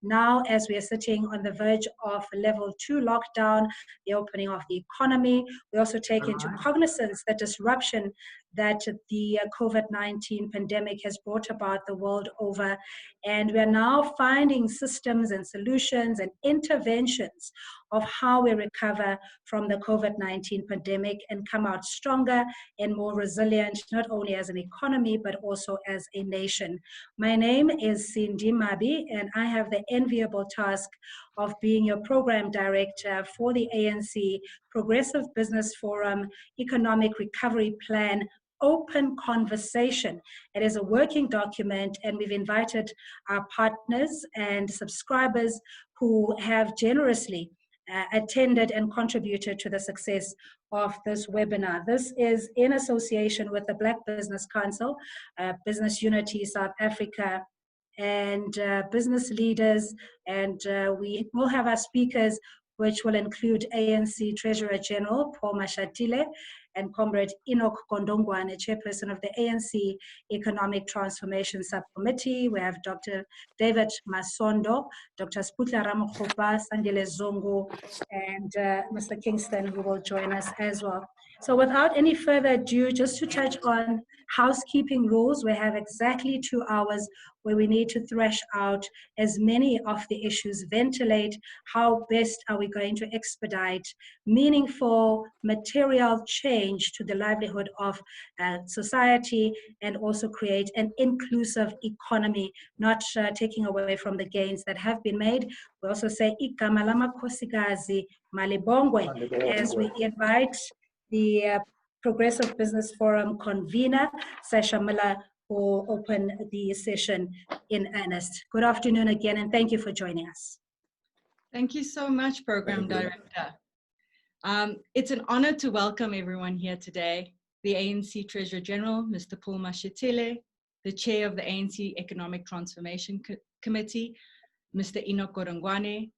now as we are sitting on the verge of level 2 lockdown, the opening of the economy. We also take into cognizance the disruption that the COVID-19 pandemic has brought about the world over. And we are now finding systems and solutions and interventions of how we recover from the COVID-19 pandemic and come out stronger and more resilient, not only as an economy, but also as a nation. My name is Sindy Mabe, and I have the enviable task of being your program director for the ANC Progressive Business Forum Economic Recovery Plan Open Conversation. It is a working document, and we've invited our partners and subscribers who have generously attended and contributed to the success of this webinar. This is in association with the Black Business Council, Business Unity South Africa, and business leaders, and we will have our speakers, which will include ANC Treasurer General Paul Mashatile and Comrade Enoch Godongwana, Chairperson of the ANC Economic Transformation Subcommittee. We have Dr. David Masondo, Dr. Ramokgopa, Sandile Zungu, and Mr. Kingston, who will join us as well. So without any further ado, just to touch on housekeeping rules, we have exactly 2 hours where we need to thresh out as many of the issues, ventilate how best are we going to expedite meaningful material change to the livelihood of society, and also create an inclusive economy, not taking away from the gains that have been made. We also say igama lamakhosikazi malibongwe as we invite the Progressive Business Forum convener, Sasha Müller, will open the session in earnest. Good afternoon again, and thank you for joining us. Thank you so much, Program Director. It's an honor to welcome everyone here today. The ANC Treasurer General, Mr. Paul Mashatile, the Chair of the ANC Economic Transformation Committee, Mr. Enoch Godongwana,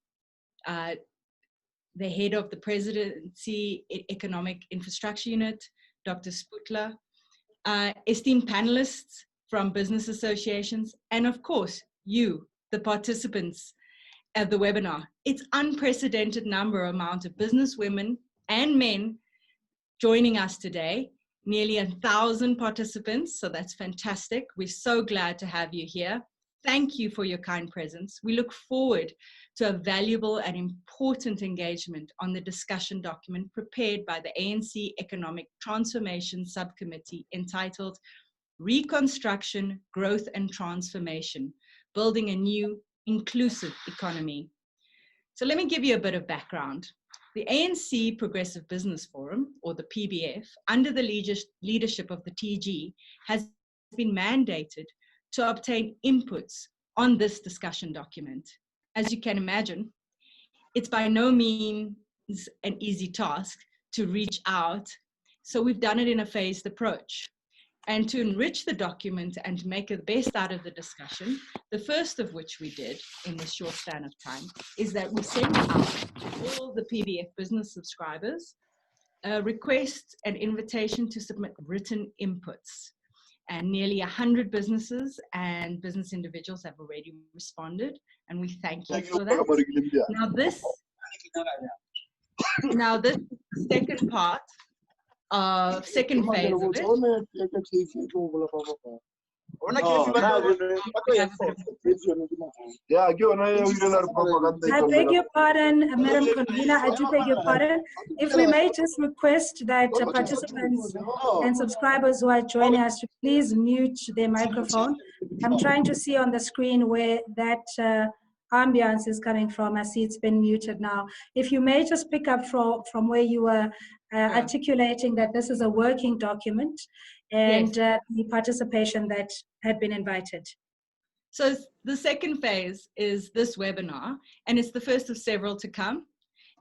the Head of the Presidency Economic Infrastructure Unit, Dr. Sputler, esteemed panelists from business associations, and of course, you, the participants of the webinar. It's unprecedented amount of business women and men joining us today, nearly 1,000 participants, so that's fantastic. We're so glad to have you here. Thank you for your kind presence. We look forward to a valuable and important engagement on the discussion document prepared by the ANC Economic Transformation Subcommittee entitled Reconstruction, Growth and Transformation, Building a New Inclusive Economy. So let me give you a bit of background. The ANC Progressive Business Forum, or the PBF, under the leadership of the TG, has been mandated to obtain inputs on this discussion document. As you can imagine, it's by no means an easy task to reach out, so we've done it in a phased approach. And to enrich the document and to make the best out of the discussion, the first of which we did in this short span of time is that we sent out to all the PBF business subscribers a request and invitation to submit written inputs. And nearly 100 businesses and business individuals have already responded, and we thank you for that. Now this second part, second phase of it. I beg your pardon, Madam Convener, I do beg your pardon. If we may just request that participants and subscribers who are joining us to please mute their microphone. I'm trying to see on the screen where that ambience is coming from. I see it's been muted now. If you may just pick up from where you were articulating that this is a working document and the participation that had been invited. So the second phase is this webinar, and it's the first of several to come,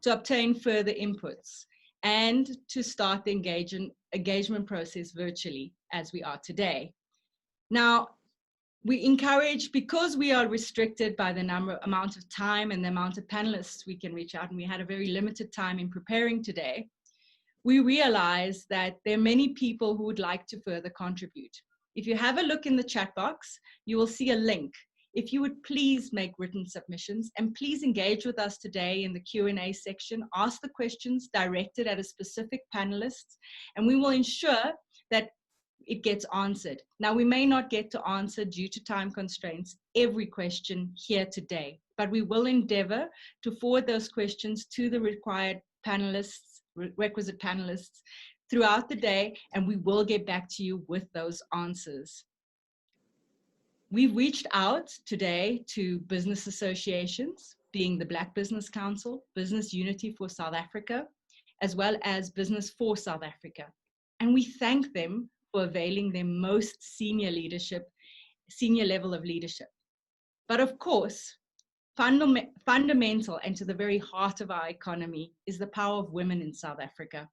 to obtain further inputs and to start the engagement process virtually as we are today. Now, we encourage, because we are restricted by the amount of time and the amount of panelists we can reach out, and we had a very limited time in preparing today, we realize that there are many people who would like to further contribute. If you have a look in the chat box, you will see a link. if you would please make written submissions and please engage with us today in the Q&A section. Ask the questions directed at a specific panelist, and we will ensure that it gets answered. Now, we may not get to answer due to time constraints every question here today, but we will endeavor to forward those questions to the required panelists, requisite panelists throughout the day, and we will get back to you with those answers. We've reached out today to business associations, being the Black Business Council, Business Unity for South Africa, as well as Business for South Africa. And we thank them for availing their most senior level of leadership. But of course, fundamental and to the very heart of our economy is the power of women in South Africa.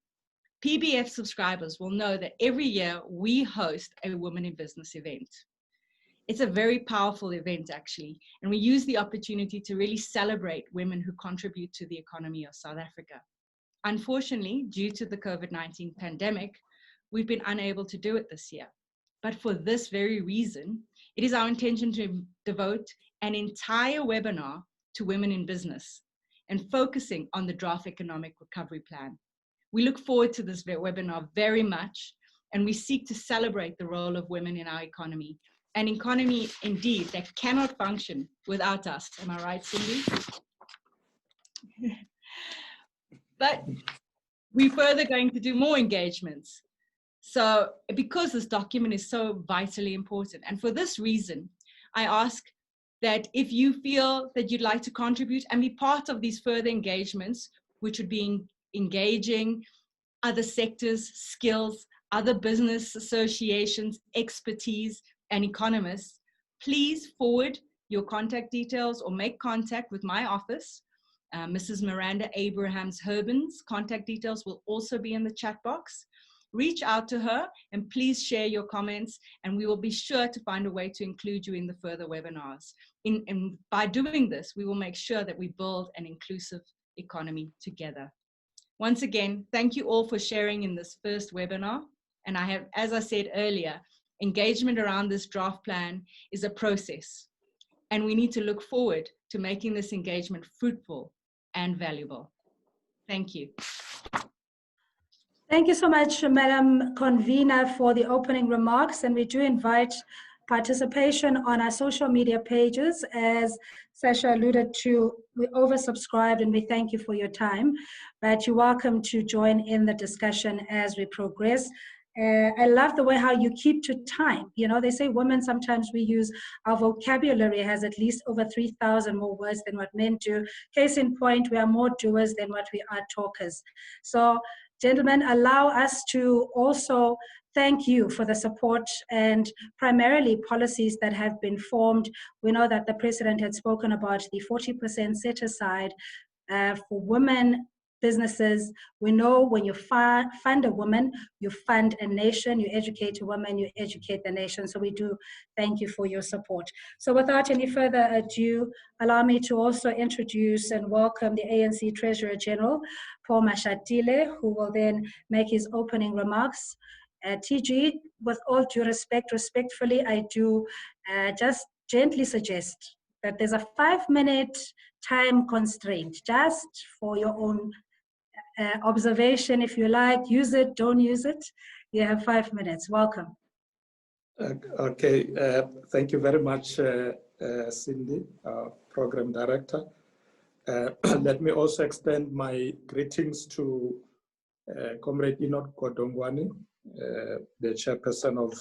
PBF subscribers will know that every year we host a Women in Business event. It's a very powerful event, actually, and we use the opportunity to really celebrate women who contribute to the economy of South Africa. Unfortunately, due to the COVID-19 pandemic, we've been unable to do it this year. But for this very reason, it is our intention to devote an entire webinar to women in business and focusing on the draft economic recovery plan. We look forward to this webinar very much, and we seek to celebrate the role of women in our economy, an economy indeed that cannot function without us. Am I right, Cindy? But we're further going to do more engagements. So because this document is so vitally important, and for this reason, I ask that if you feel that you'd like to contribute and be part of these further engagements, which would be engaging other sectors, skills, other business associations, expertise, and economists, please forward your contact details or make contact with my office. Mrs. Miranda Abrahams-Herben's contact details will also be in the chat box. Reach out to her and please share your comments, and we will be sure to find a way to include you in the further webinars. And by doing this, we will make sure that we build an inclusive economy together. Once again, thank you all for sharing in this first webinar. And I have, as I said earlier, engagement around this draft plan is a process, and we need to look forward to making this engagement fruitful and valuable. Thank you. Thank you so much, Madam Convener, for the opening remarks, and we do invite participation on our social media pages. As Sasha alluded to, we oversubscribed and we thank you for your time, but you're welcome to join in the discussion as we progress. I love the way how you keep to time. You know, they say women, sometimes we use, our vocabulary has at least over 3,000 more words than what men do. Case in point, we are more doers than what we are talkers. So, gentlemen, allow us to also thank you for the support and primarily policies that have been formed. We know that the President had spoken about the 40% set aside for women businesses. We know when you fund a woman, you fund a nation, you educate a woman, you educate the nation. So we do thank you for your support. So without any further ado, allow me to also introduce and welcome the ANC Treasurer General, Paul Mashatile, who will then make his opening remarks. TG, with all due respect, respectfully, I do just gently suggest that there's a 5-minute time constraint, just for your own observation. If you like, use it, don't use it. You have 5 minutes. Welcome. Okay, thank you very much, Cindy, Program Director. Let me also extend my greetings to Comrade Enoch Godongwana, the Chairperson of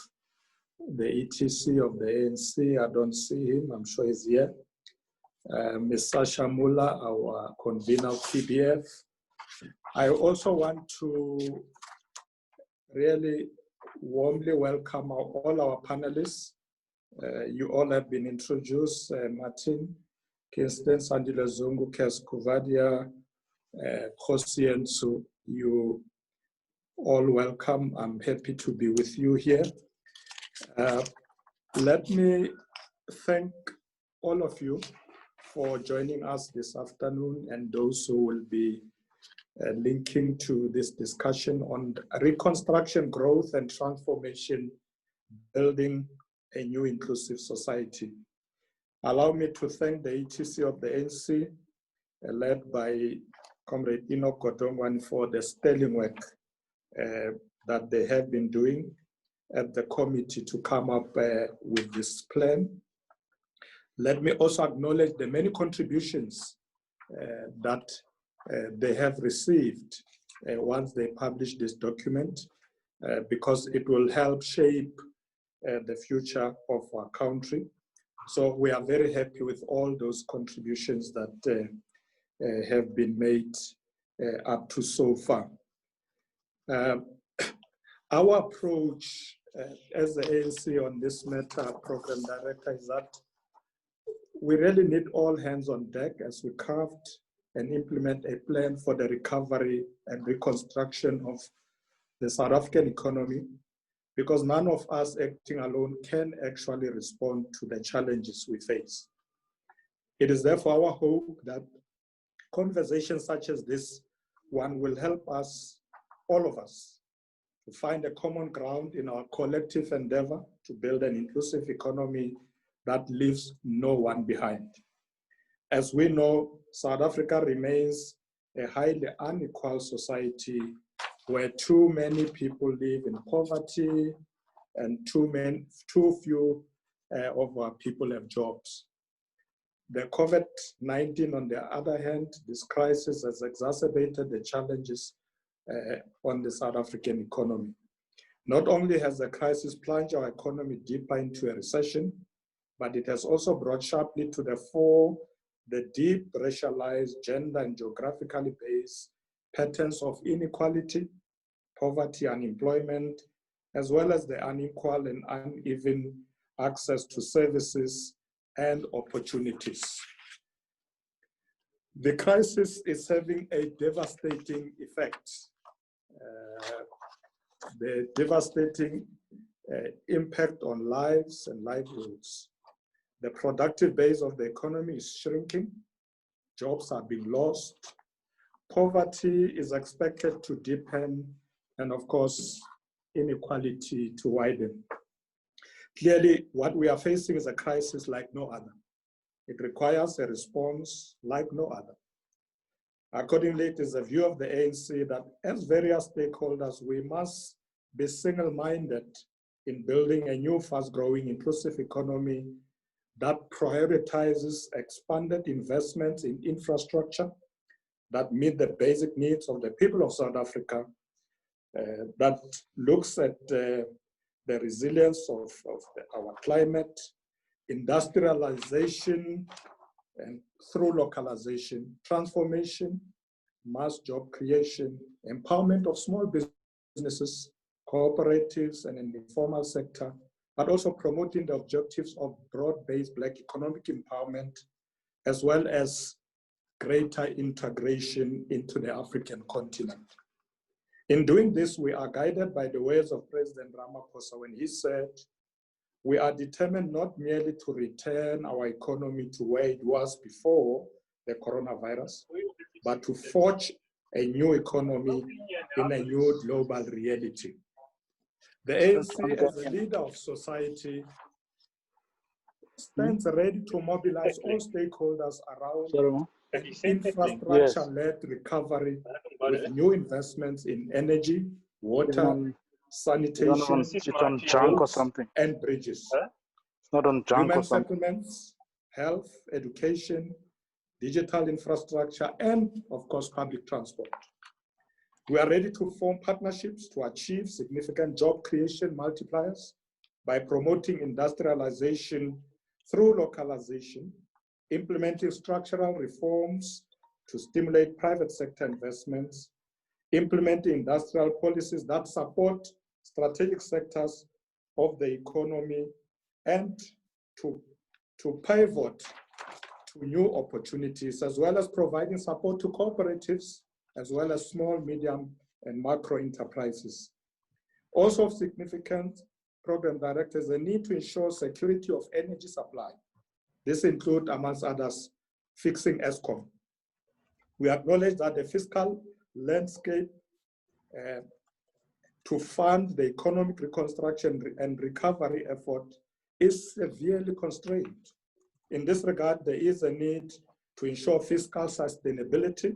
the ETC of the ANC. I don't see him, I'm sure he's here. Ms. Sasha Müller, our Convenor of PBF. I also want to really warmly welcome all our panelists. You all have been introduced, Martin, Kingston, Sandile, Zungu, Coovadia, Kgosientso. You all welcome. I'm happy to be with you here. Let me thank all of you for joining us this afternoon, and those who will be linking to this discussion on reconstruction, growth, and transformation, building a new inclusive society. Allow me to thank the ETC of the ANC, led by Comrade Enoch Godongwana, for the sterling work that they have been doing at the committee to come up with this plan. Let me also acknowledge the many contributions that they have received once they publish this document, because it will help shape the future of our country. So we are very happy with all those contributions that have been made up to so far. Our approach as the ANC on this matter, Program Director, is that we really need all hands on deck as we craft and implement a plan for the recovery and reconstruction of the South African economy, because none of us acting alone can actually respond to the challenges we face. It is therefore our hope that conversations such as this one will help us, all of us, to find a common ground in our collective endeavor to build an inclusive economy that leaves no one behind. As we know, South Africa remains a highly unequal society where too many people live in poverty and too few of our people have jobs. The COVID-19, on the other hand, this crisis has exacerbated the challenges on the South African economy. Not only has the crisis plunged our economy deeper into a recession, but it has also brought sharply to the fore the deep racialized, gender and geographically based patterns of inequality, poverty, unemployment, as well as the unequal and uneven access to services and opportunities. The crisis is having a devastating effect. The devastating impact on lives and livelihoods. The productive base of the economy is shrinking. Jobs are being lost. Poverty is expected to deepen, and of course, inequality to widen. Clearly, what we are facing is a crisis like no other. It requires a response like no other. Accordingly, it is the view of the ANC that as various stakeholders, we must be single-minded in building a new fast-growing inclusive economy that prioritizes expanded investments in infrastructure that meet the basic needs of the people of South Africa, that looks at the resilience of our climate, industrialization, and through localization, transformation, mass job creation, empowerment of small businesses, cooperatives, and in the informal sector, but also promoting the objectives of broad-based Black economic empowerment, as well as greater integration into the African continent. In doing this, we are guided by the words of President Ramokgopa when he said, "We are determined not merely to return our economy to where it was before the coronavirus, but to forge a new economy in a new global reality." The ANC, as a leader of society, stands ready to mobilize all stakeholders around an infrastructure-led recovery with new investments in energy, water, sanitation, and bridges. It's not on junk Human or something. settlements, health, education, digital infrastructure, and of course, public transport. We are ready to form partnerships to achieve significant job creation multipliers by promoting industrialization through localization, implementing structural reforms to stimulate private sector investments, implementing industrial policies that support strategic sectors of the economy, and to pivot to new opportunities, as well as providing support to cooperatives, as well as small, medium, and macro enterprises. Also of significant, program directors, the need to ensure security of energy supply. This includes, amongst others, fixing ESCOM. We acknowledge that the fiscal landscape to fund the economic reconstruction and recovery effort is severely constrained. In this regard, there is a need to ensure fiscal sustainability,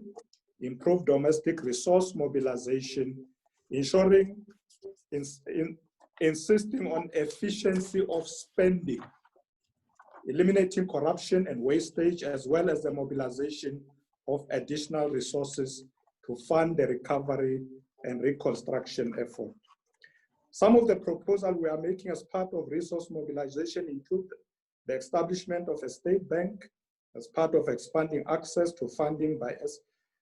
improve domestic resource mobilization, insisting on efficiency of spending, eliminating corruption and wastage, as well as the mobilization of additional resources to fund the recovery and reconstruction effort. Some of the proposals we are making as part of resource mobilization include the establishment of a state bank as part of expanding access to funding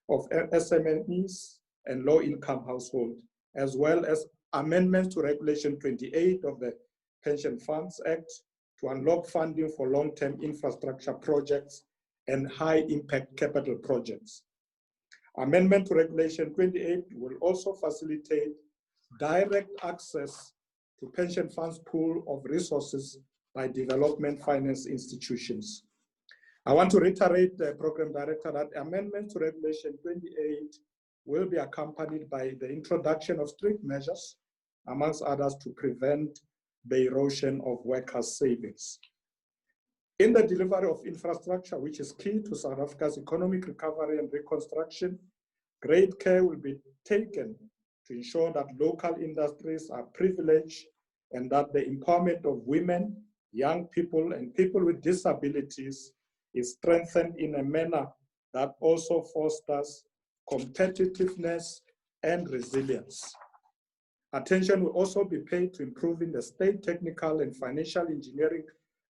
of SMEs and low-income households, as well as amendments to Regulation 28 of the Pension Funds Act to unlock funding for long-term infrastructure projects and high-impact capital projects. Amendment to Regulation 28 will also facilitate direct access to pension funds pool of resources by development finance institutions. I want to reiterate, the Program Director, that amendments to Regulation 28 will be accompanied by the introduction of strict measures, amongst others, to prevent the erosion of workers' savings. In the delivery of infrastructure, which is key to South Africa's economic recovery and reconstruction, great care will be taken to ensure that local industries are privileged and that the empowerment of women, young people, and people with disabilities is strengthened in a manner that also fosters competitiveness and resilience. Attention will also be paid to improving the state technical and financial engineering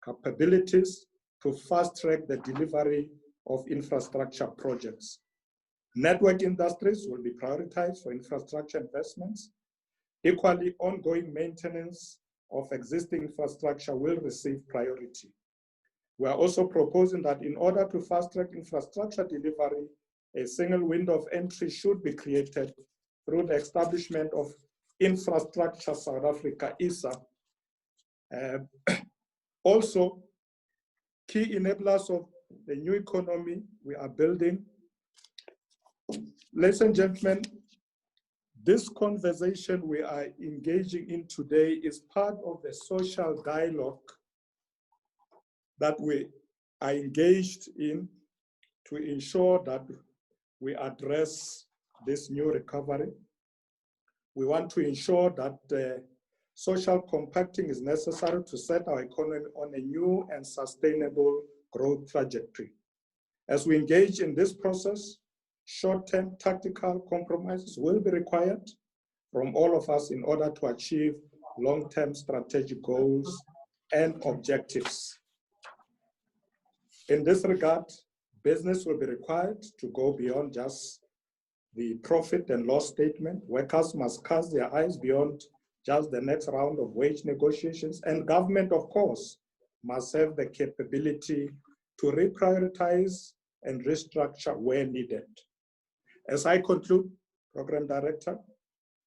capabilities to fast-track the delivery of infrastructure projects. Network industries will be prioritized for infrastructure investments. Equally, ongoing maintenance of existing infrastructure will receive priority. We are also proposing that in order to fast-track infrastructure delivery, a single window of entry should be created through the establishment of Infrastructure South Africa, ISA. Also, key enablers of the new economy we are building. Ladies and gentlemen, this conversation we are engaging in today is part of the social dialogue that we are engaged in to ensure that we address this new recovery. We want to ensure that social compacting is necessary to set our economy on a new and sustainable growth trajectory. As we engage in this process, short-term tactical compromises will be required from all of us in order to achieve long-term strategic goals and objectives. In this regard, business will be required to go beyond just the profit and loss statement. Workers must cast their eyes beyond just the next round of wage negotiations, and government, of course, must have the capability to reprioritize and restructure where needed. As I conclude, Program Director,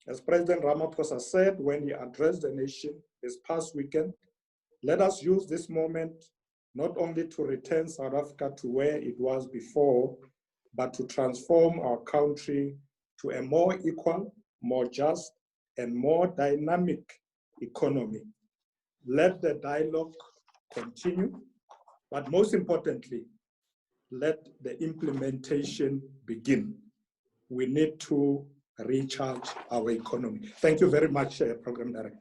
as President Ramokgopa said when he addressed the nation this past weekend, let us use this moment not only to return South Africa to where it was before, but to transform our country to a more equal, more just, and more dynamic economy. Let the dialogue continue, but most importantly, let the implementation begin. We need to recharge our economy. Thank you very much, Program Director.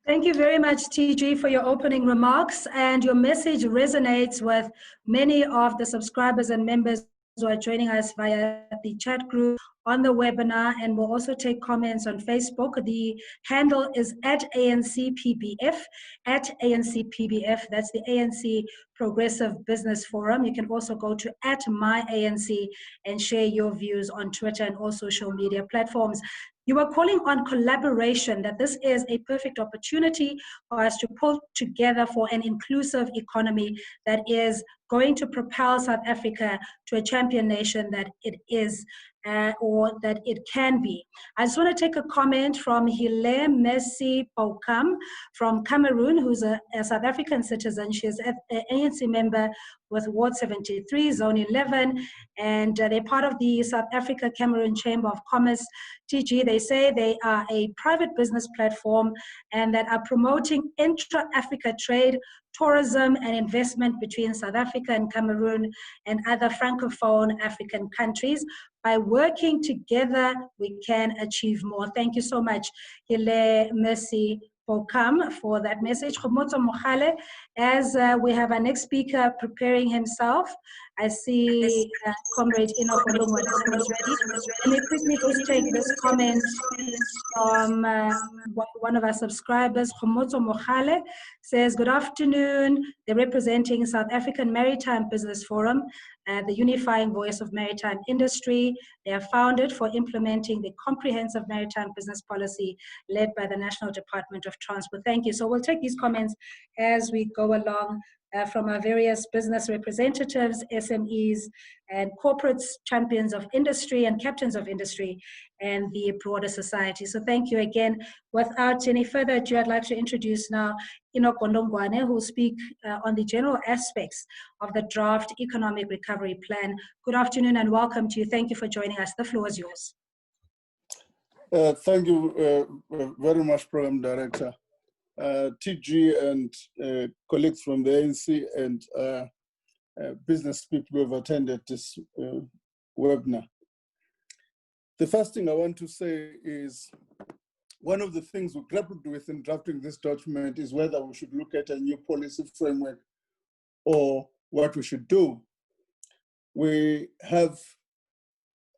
Thank you very much, TG, for your opening remarks, and your message resonates with many of the subscribers and members who are joining us via the chat group on the webinar, and we'll also take comments on Facebook. The handle is @ANCPBF, @ANCPBF. That's the ANC Progressive Business Forum. You can also go to @MyANC and share your views on Twitter and all social media platforms. You are calling on collaboration, that this is a perfect opportunity for us to pull together for an inclusive economy that is going to propel South Africa to a champion nation that it is. or that it can be. I just want to take a comment from Hile Messi Pokam from Cameroon, who's a South African citizen. She's an ANC member with Ward 73, Zone 11, and they're part of the South Africa Cameroon Chamber of Commerce, TG. They say they are a private business platform and that are promoting intra-Africa trade, tourism, and investment between South Africa and Cameroon and other Francophone African countries. By working together, we can achieve more. Thank you so much, Hile Mercy Pokam, for that message. As we have our next speaker preparing himself, I see Comrade Enoch Godongwana is ready. Let me quickly just take this comment from one of our subscribers. Khomotso Mohale says, good afternoon. They're representing South African Maritime Business Forum, the unifying voice of maritime industry. They are founded for implementing the comprehensive maritime business policy led by the National Department of Transport. Thank you. So we'll take these comments as we go along from our various business representatives, SMEs, and corporates, champions of industry, and captains of industry, and the broader society. So thank you again. Without any further ado, I'd like to introduce now Enoch Godongwana, who will speak on the general aspects of the draft economic recovery plan. Good afternoon and welcome to you. Thank you for joining us. The floor is yours. Thank you very much, Program Director. TG and colleagues from the ANC and business people who have attended this webinar. The first thing I want to say is one of the things we grappled with in drafting this document is whether we should look at a new policy framework or what we should do. We have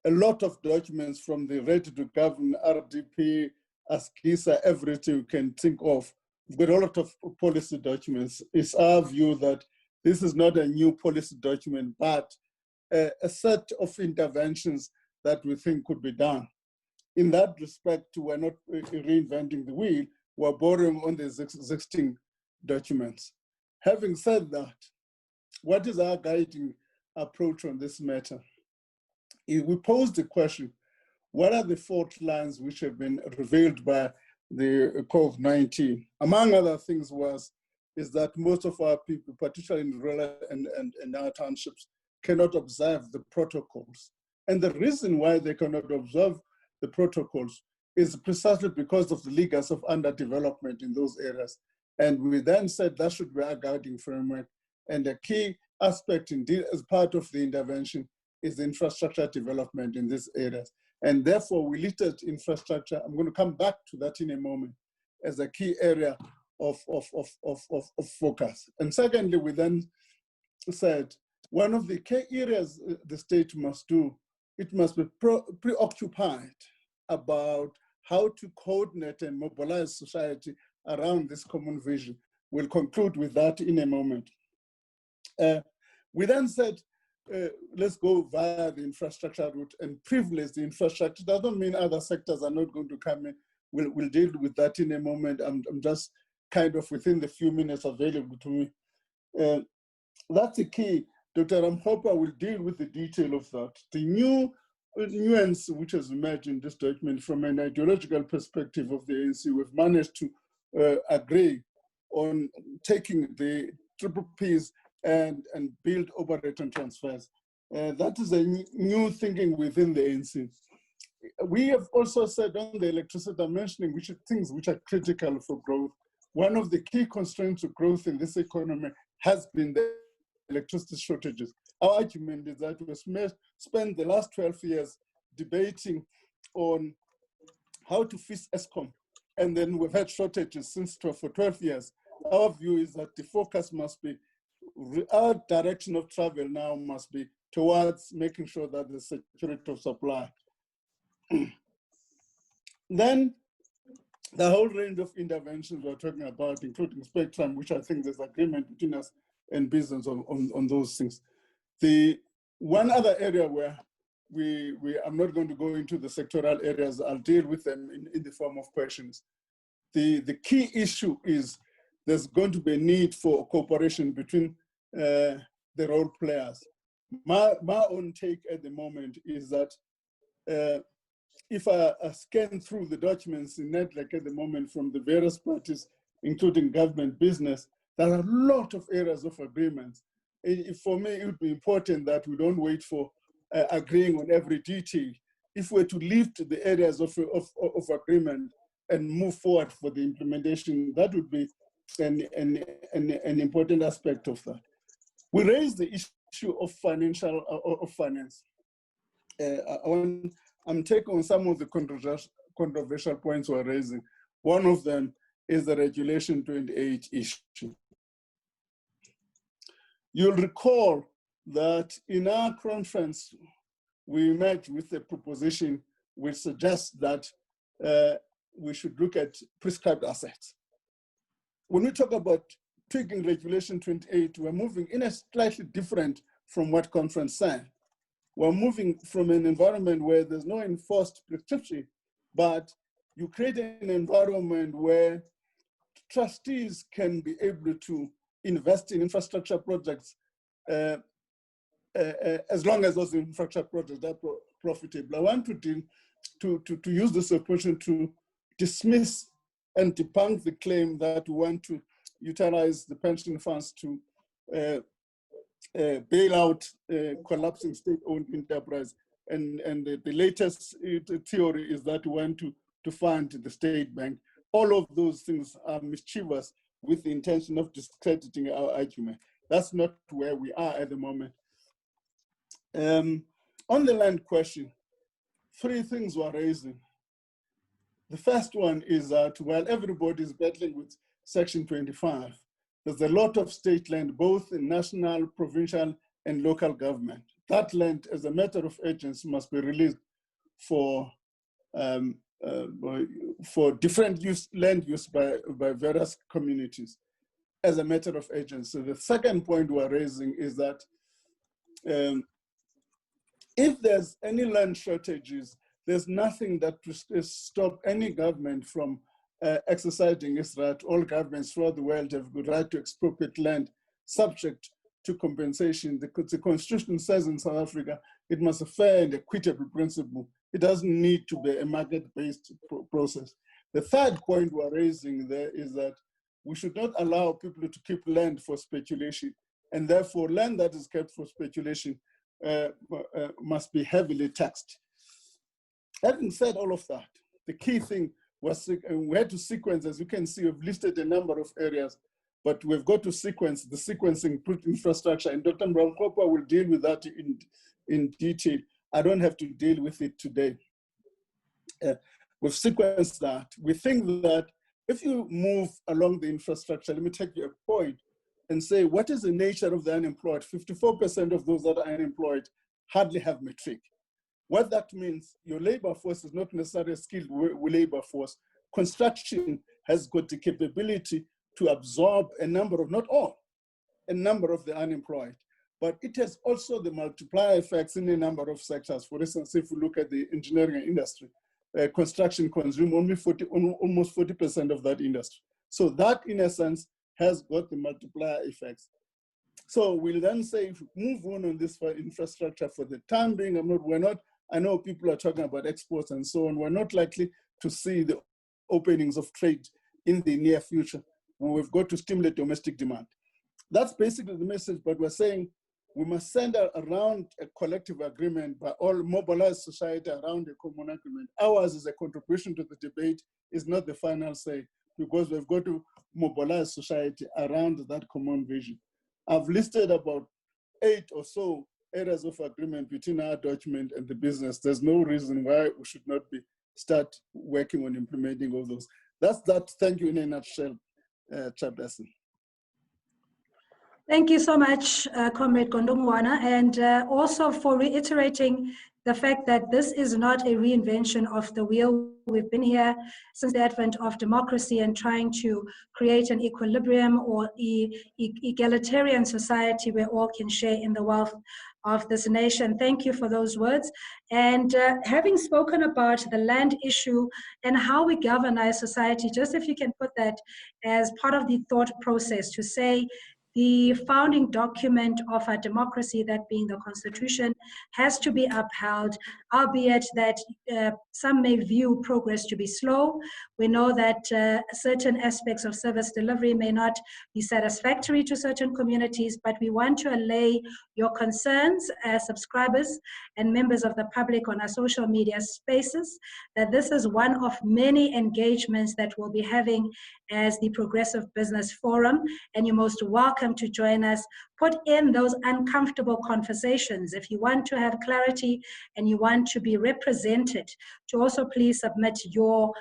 a lot of documents from the Ready to Govern, RDP, ASGISA, everything you can think of. We've got a lot of policy documents. It's our view that this is not a new policy document, but a set of interventions that we think could be done. In that respect, we're not reinventing the wheel, we're borrowing on the existing documents. Having said that, what is our guiding approach on this matter? We posed the question, what are the fault lines which have been revealed by the COVID-19? Among other things is that most of our people, particularly in rural and our townships, cannot observe the protocols. And the reason why they cannot observe the protocols is precisely because of the legacy of underdevelopment in those areas. And we then said that should be our guiding framework. And the key aspect indeed as part of the intervention is the infrastructure development in these areas. And therefore we listed infrastructure, I'm going to come back to that in a moment, as a key area of focus. And secondly, we then said, one of the key areas the state must do, it must be preoccupied about how to coordinate and mobilize society around this common vision. We'll conclude with that in a moment. We then said, let's go via the infrastructure route and privilege the infrastructure. That doesn't mean other sectors are not going to come in. We'll deal with that in a moment. I'm just kind of within the few minutes available to me. That's the key. Dr. Ramokgopa will deal with the detail of that. The new nuance which has emerged in this document from an ideological perspective of the ANC, we've managed to agree on taking the triple Ps and build, operate, and transfers. That is a new thinking within the ANC. We have also said on the electricity dimensioning, things which are critical for growth. One of the key constraints to growth in this economy has been the electricity shortages. Our argument is that we spent the last 12 years debating on how to fix ESCOM, and then we've had shortages for 12 years. Our view is that the focus must be, our direction of travel now must be towards making sure that the security of supply. Then the whole range of interventions we're talking about, including spectrum, which I think there's agreement between us and business on those things. The one other area where I'm not going to go into the sectoral areas, I'll deal with them in the form of questions. The key issue is there's going to be a need for cooperation between the role players. My own take at the moment is that if I scan through the documents in NEDLAC at the moment from the various parties, including government, business, there are a lot of areas of agreements. For me, it would be important that we don't wait for agreeing on every detail. If we're to lift the areas of agreement and move forward for the implementation, that would be an important aspect of that. We raised the issue of finance. I'm taking on some of the controversial points we're raising. One of them is the Regulation 28 issue. You'll recall that in our conference, we met with a proposition which suggests that we should look at prescribed assets. When we talk about tweaking Regulation 28, we're moving in a slightly different from what conference said. We're moving from an environment where there's no enforced prescription, but you create an environment where trustees can be able to invest in infrastructure projects as long as those infrastructure projects are profitable. I want to use this opportunity to dismiss and debunk the claim that we want to utilize the pension funds to bail out collapsing state-owned enterprise. And the latest theory is that we want to fund the state bank. All of those things are mischievous with the intention of discrediting our argument. That's not where we are at the moment. On the land question, three things we're raising. The first one is that while everybody is battling with Section 25, there's a lot of state land, both in national, provincial, and local government. That land, as a matter of urgency, must be released for different land use by various communities as a matter of urgency. The second point we're raising is that if there's any land shortages, there's nothing that will stop any government from exercising its right. All governments throughout the world have the right to expropriate land subject to compensation. The Constitution says in South Africa, it must be a fair and equitable principle. It doesn't need to be a market-based process. The third point we're raising there is that we should not allow people to keep land for speculation, and therefore land that is kept for speculation must be heavily taxed. Having said all of that, the key thing was we had to sequence, as you can see, we've listed a number of areas, but we've got to sequence the sequencing infrastructure, and Dr. Ramokgopa will deal with that in detail. I don't have to deal with it today. We've sequenced that. We think that if you move along the infrastructure, let me take you a point and say, what is the nature of the unemployed? 54% of those that are unemployed hardly have matric. What that means, your labor force is not necessarily a skilled labor force. Construction has got the capability to absorb a number of, not all, a number of the unemployed. But it has also the multiplier effects in a number of sectors. For instance, if we look at the engineering industry, construction consumes almost 40% of that industry. So that, in a sense, has got the multiplier effects. So we'll then say, if we move on this for infrastructure for the time being, I know people are talking about exports and so on. We're not likely to see the openings of trade in the near future. We've got to stimulate domestic demand. That's basically the message, but we're saying we must send around a collective agreement by all, mobilize society around a common agreement. Ours is a contribution to the debate, is not the final say, because we've got to mobilize society around that common vision. I've listed about 8 or so areas of agreement between our document and the business. There's no reason why we should not start working on implementing all those. That's that. Thank you in a nutshell, Chairperson. Thank you so much, Comrade Godongwana, and also for reiterating the fact that this is not a reinvention of the wheel. We've been here since the advent of democracy and trying to create an equilibrium or egalitarian society where all can share in the wealth of this nation. Thank you for those words. And having spoken about the land issue and how we govern our society, just if you can put that as part of the thought process to say, the founding document of our democracy, that being the Constitution, has to be upheld, albeit that some may view progress to be slow. We know that certain aspects of service delivery may not be satisfactory to certain communities, but we want to allay your concerns as subscribers and members of the public on our social media spaces, that this is one of many engagements that we'll be having as the Progressive Business Forum, and you're most welcome to join us. Put in those uncomfortable conversations. If you want to have clarity and you want to be represented, to also please submit your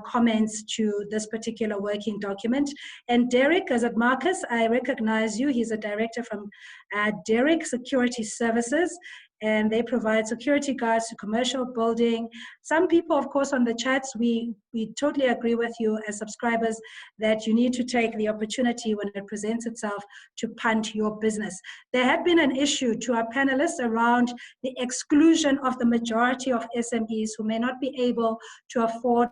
comments to this particular working document. And Derek, as at Marcus, I recognize you. He's a director from Derek Security Services, and they provide security guards to commercial building. Some people, of course, on the chats, we totally agree with you as subscribers that you need to take the opportunity when it presents itself to punt your business. There had been an issue to our panelists around the exclusion of the majority of SMEs who may not be able to afford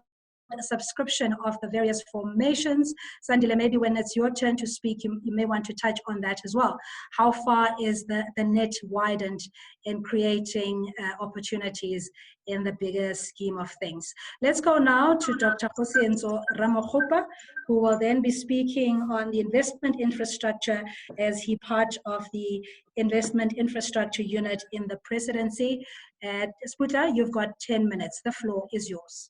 a subscription of the various formations. Sandile, maybe when it's your turn to speak, you may want to touch on that as well. How far is the net widened in creating opportunities in the bigger scheme of things? Let's go now to Dr. Kgosientso Ramokgopa, who will then be speaking on the investment infrastructure as he part of the investment infrastructure unit in the presidency. Sputla, you've got 10 minutes. The floor is yours.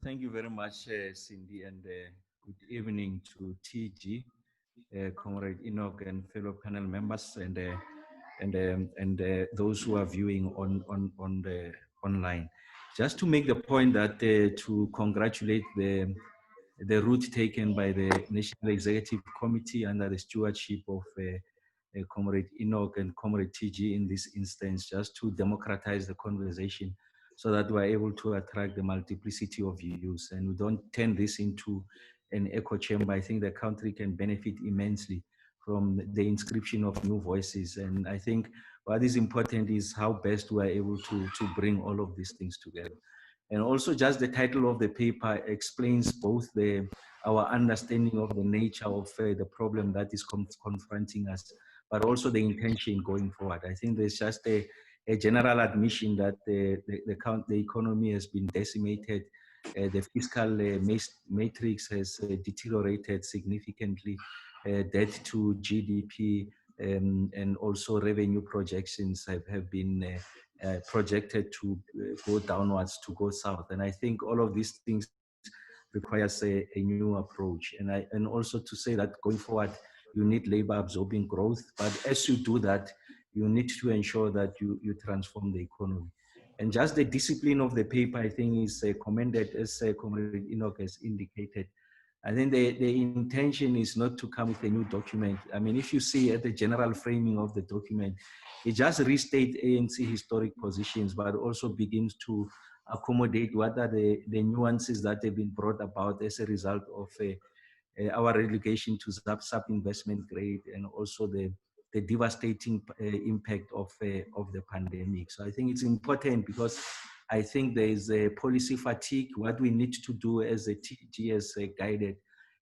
Thank you very much, Cindy, and good evening to TG, Comrade Enoch, and fellow panel members, and those who are viewing on the online. Just to make the point that to congratulate the route taken by the National Executive Committee under the stewardship of Comrade Enoch and Comrade TG in this instance, just to democratize the conversation, so that we're able to attract the multiplicity of views and we don't turn this into an echo chamber. I think the country can benefit immensely from the inscription of new voices. And I think what is important is how best we are able to bring all of these things together. And also just the title of the paper explains both our understanding of the nature of the problem that is confronting us, but also the intention going forward. I think there's just a general admission that the economy has been decimated, the fiscal matrix has deteriorated significantly, debt to GDP and also revenue projections have been projected to go downwards, to go south. And I think all of these things requires a new approach. And also to say that going forward, you need labor absorbing growth, but as you do that, you need to ensure that you transform the economy. And just the discipline of the paper, I think, is commended, as Comrade Enoch has indicated. I think the intention is not to come with a new document. I mean, if you see at the general framing of the document, it just restates ANC historic positions, but also begins to accommodate what are the nuances that have been brought about as a result of our relegation to sub-investment grade, and also the devastating impact of the pandemic. So I think it's important because I think there is a policy fatigue. What we need to do as a TG has guided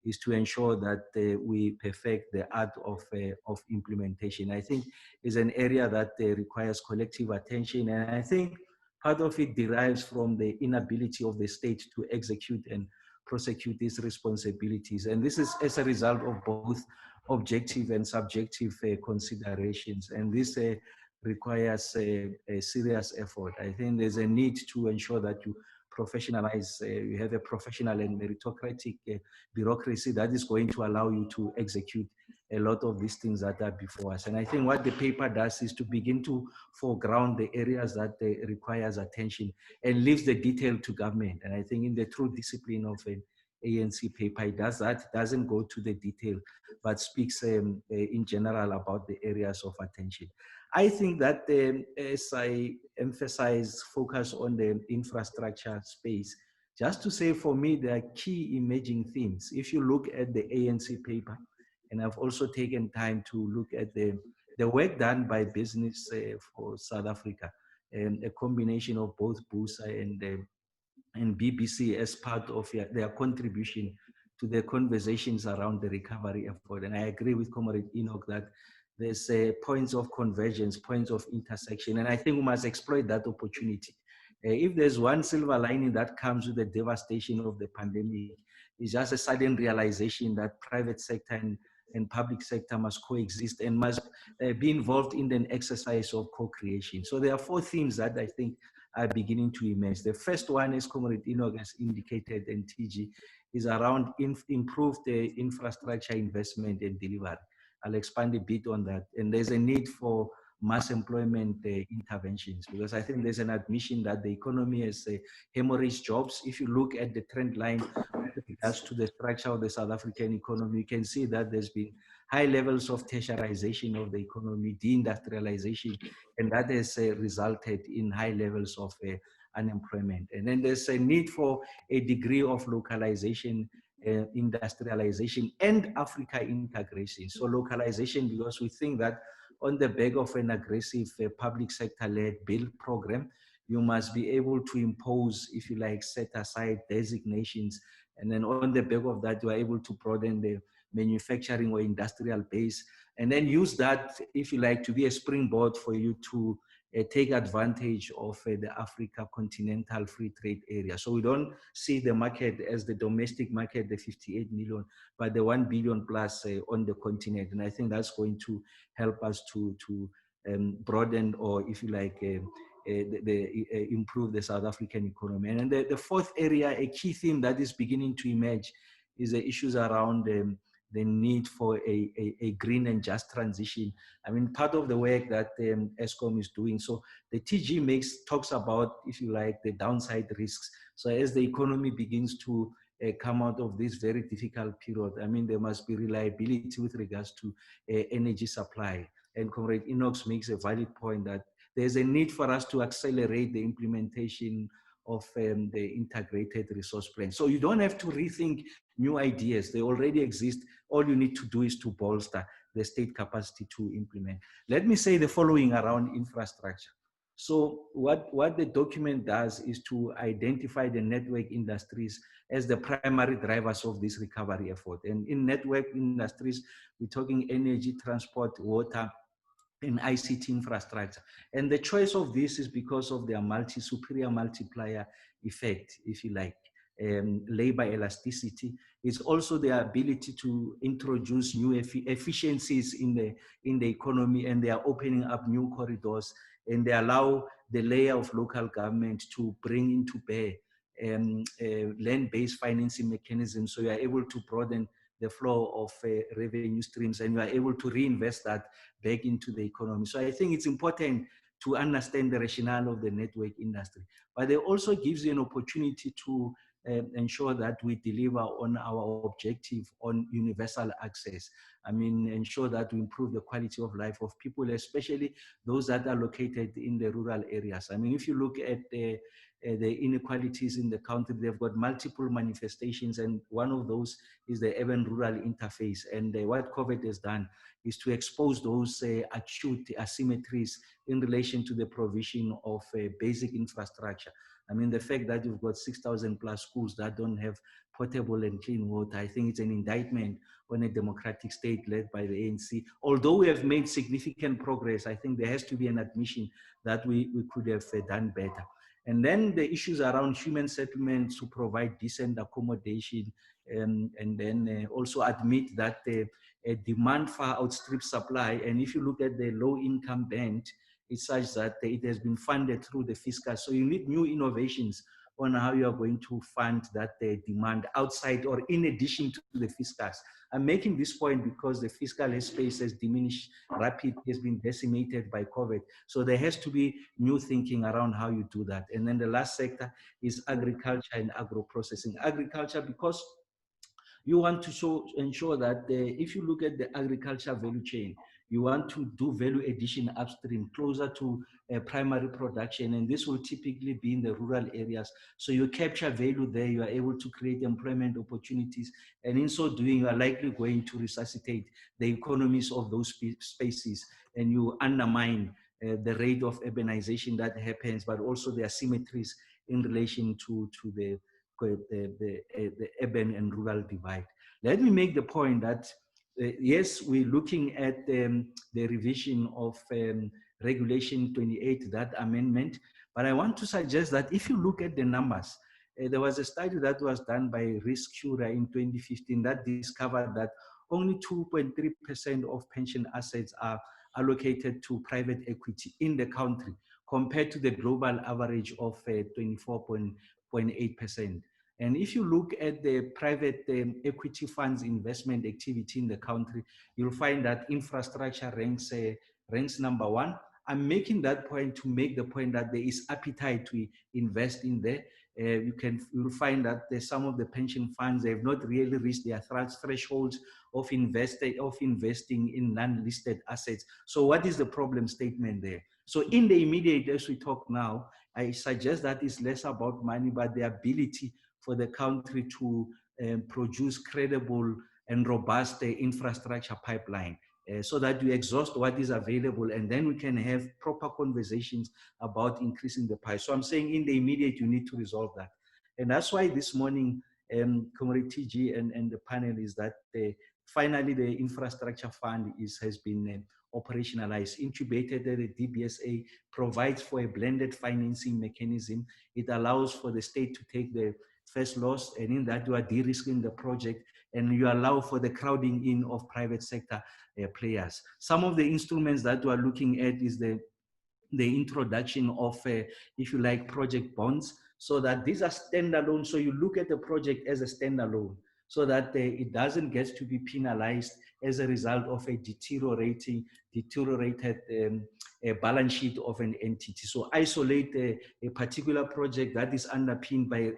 is to ensure that we perfect the art of implementation. I think is an area that requires collective attention, and I think part of it derives from the inability of the state to execute and prosecute these responsibilities. And this is as a result of both objective and subjective considerations. And this requires a serious effort. I think there's a need to ensure that you professionalize, you have a professional and meritocratic bureaucracy that is going to allow you to execute a lot of these things that are before us. And I think what the paper does is to begin to foreground the areas that requires attention and leaves the detail to government. And I think in the true discipline of an ANC paper, it does that, doesn't go to the detail, but speaks in general about the areas of attention. I think that as I emphasize, focus on the infrastructure space, just to say for me, there are key emerging themes. If you look at the ANC paper, and I've also taken time to look at the work done by business for South Africa, and a combination of both BUSA and BBC as part of their contribution the conversations around the recovery effort. And I agree with Comrade Enoch that there's points of convergence, points of intersection, and I think we must exploit that opportunity. If there's one silver lining that comes with the devastation of the pandemic, it's just a sudden realization that private sector and public sector must coexist and must be involved in an exercise of co-creation. So there are 4 themes that I think are beginning to emerge. The first one, as Comrade Enoch has indicated, and TG, is around improved infrastructure investment and delivery. I'll expand a bit on that. And there's a need for mass employment interventions, because I think there's an admission that the economy has hemorrhaged jobs. If you look at the trend line with regards to the structure of the South African economy, you can see that there's been high levels of tertiarization of the economy, deindustrialization, and that has resulted in high levels of unemployment. And then there's a need for a degree of localization, industrialization, and Africa integration. So localization, because we think that on the back of an aggressive public sector-led build program, you must be able to impose, if you like, set aside designations. And then on the back of that, you are able to broaden the manufacturing or industrial base, and then use that, if you like, to be a springboard for you to take advantage of the Africa continental free trade area. So we don't see the market as the domestic market, the 58 million, but the 1 billion plus on the continent. And I think that's going to help us to broaden, or if you like, improve the South African economy. And then the 4th area, a key theme that is beginning to emerge, is the issues around the need for a green and just transition. I mean, part of the work that ESCOM is doing. So the TG talks about, if you like, the downside risks. So as the economy begins to come out of this very difficult period, I mean, there must be reliability with regards to energy supply. And Comrade Enoch makes a valid point that there's a need for us to accelerate the implementation of the integrated resource plan. So you don't have to rethink new ideas. They already exist. All you need to do is to bolster the state capacity to implement. Let me say the following around infrastructure. So what the document does is to identify the network industries as the primary drivers of this recovery effort. And in network industries, we're talking energy, transport, water, in ICT infrastructure. And the choice of this is because of their superior multiplier effect, if you like, labor elasticity. It's also the ability to introduce new efficiencies in the economy, and they are opening up new corridors, and they allow the layer of local government to bring into bear land-based financing mechanisms, so you are able to broaden the flow of revenue streams, and you are able to reinvest that back into the economy. So I think it's important to understand the rationale of the network industry, but it also gives you an opportunity to ensure that we deliver on our objective on universal access. I mean, ensure that we improve the quality of life of people, especially those that are located in the rural areas. I mean, if you look at the inequalities in the country, they've got multiple manifestations, and one of those is the urban-rural interface. And what COVID has done is to expose those acute asymmetries in relation to the provision of basic infrastructure. I mean, the fact that you've got 6,000 plus schools that don't have potable and clean water, I think it's an indictment on a democratic state led by the ANC. Although we have made significant progress, I think there has to be an admission that we could have done better. And then the issues around human settlements to provide decent accommodation, and then also admit that demand far outstrips supply. And if you look at the low income band, it's such that it has been funded through the fiscal. So you need new innovations on how you are going to fund that demand outside or in addition to the fiscals. I'm making this point because the fiscal space has diminished rapidly, has been decimated by COVID. So there has to be new thinking around how you do that. And then the last sector is agriculture and agro-processing. Agriculture, because you want to ensure that if you look at the agriculture value chain, you want to do value addition upstream, closer to primary production, and this will typically be in the rural areas. So you capture value there, you are able to create employment opportunities, and in so doing, you are likely going to resuscitate the economies of those spaces, and you undermine the rate of urbanization that happens, but also the asymmetries in relation to the urban and rural divide. Let me make the point that yes, we're looking at the revision of Regulation 28, that amendment, but I want to suggest that if you look at the numbers, there was a study that was done by Riskura in 2015 that discovered that only 2.3% of pension assets are allocated to private equity in the country, compared to the global average of 24.8%. And if you look at the private equity funds investment activity in the country, you'll find that infrastructure ranks number one. I'm making that point to make the point that there is appetite to invest in there. You'll find that some of the pension funds, they have not really reached their thresholds of investing in non-listed assets. So what is the problem statement there? So in the immediate, as we talk now, I suggest that it's less about money, but the ability for the country to produce credible and robust infrastructure pipeline so that we exhaust what is available, and then we can have proper conversations about increasing the pie. So I'm saying in the immediate, you need to resolve that. And that's why this morning, Comrade TG and the panel is that finally the infrastructure fund has been operationalized, incubated at the DBSA, provides for a blended financing mechanism. It allows for the state to take the first loss, and in that you are de-risking the project, and you allow for the crowding in of private sector players. Some of the instruments that we are looking at is the introduction of, if you like, project bonds, so that these are standalone. So you look at the project as a standalone, so that it doesn't get to be penalized as a result of a deteriorated balance sheet of an entity. So isolate a particular project that is underpinned by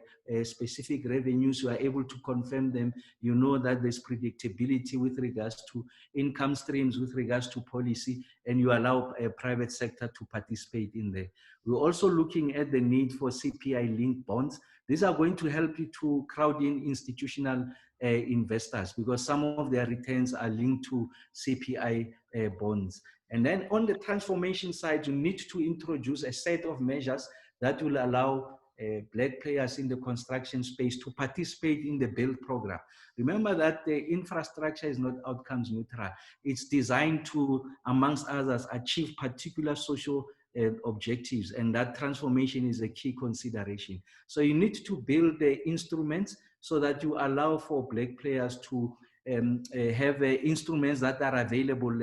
specific revenues. You are able to confirm them. You know that there's predictability with regards to income streams, with regards to policy, and you allow a private sector to participate in there. We're also looking at the need for CPI-linked bonds. These are going to help you to crowd in institutional investors, because some of their returns are linked to CPI bonds. And then on the transformation side, you need to introduce a set of measures that will allow Black players in the construction space to participate in the build program. Remember that the infrastructure is not outcomes neutral. It's designed to, amongst others, achieve particular social objectives, and that transformation is a key consideration. So you need to build the instruments so that you allow for Black players to have instruments that are available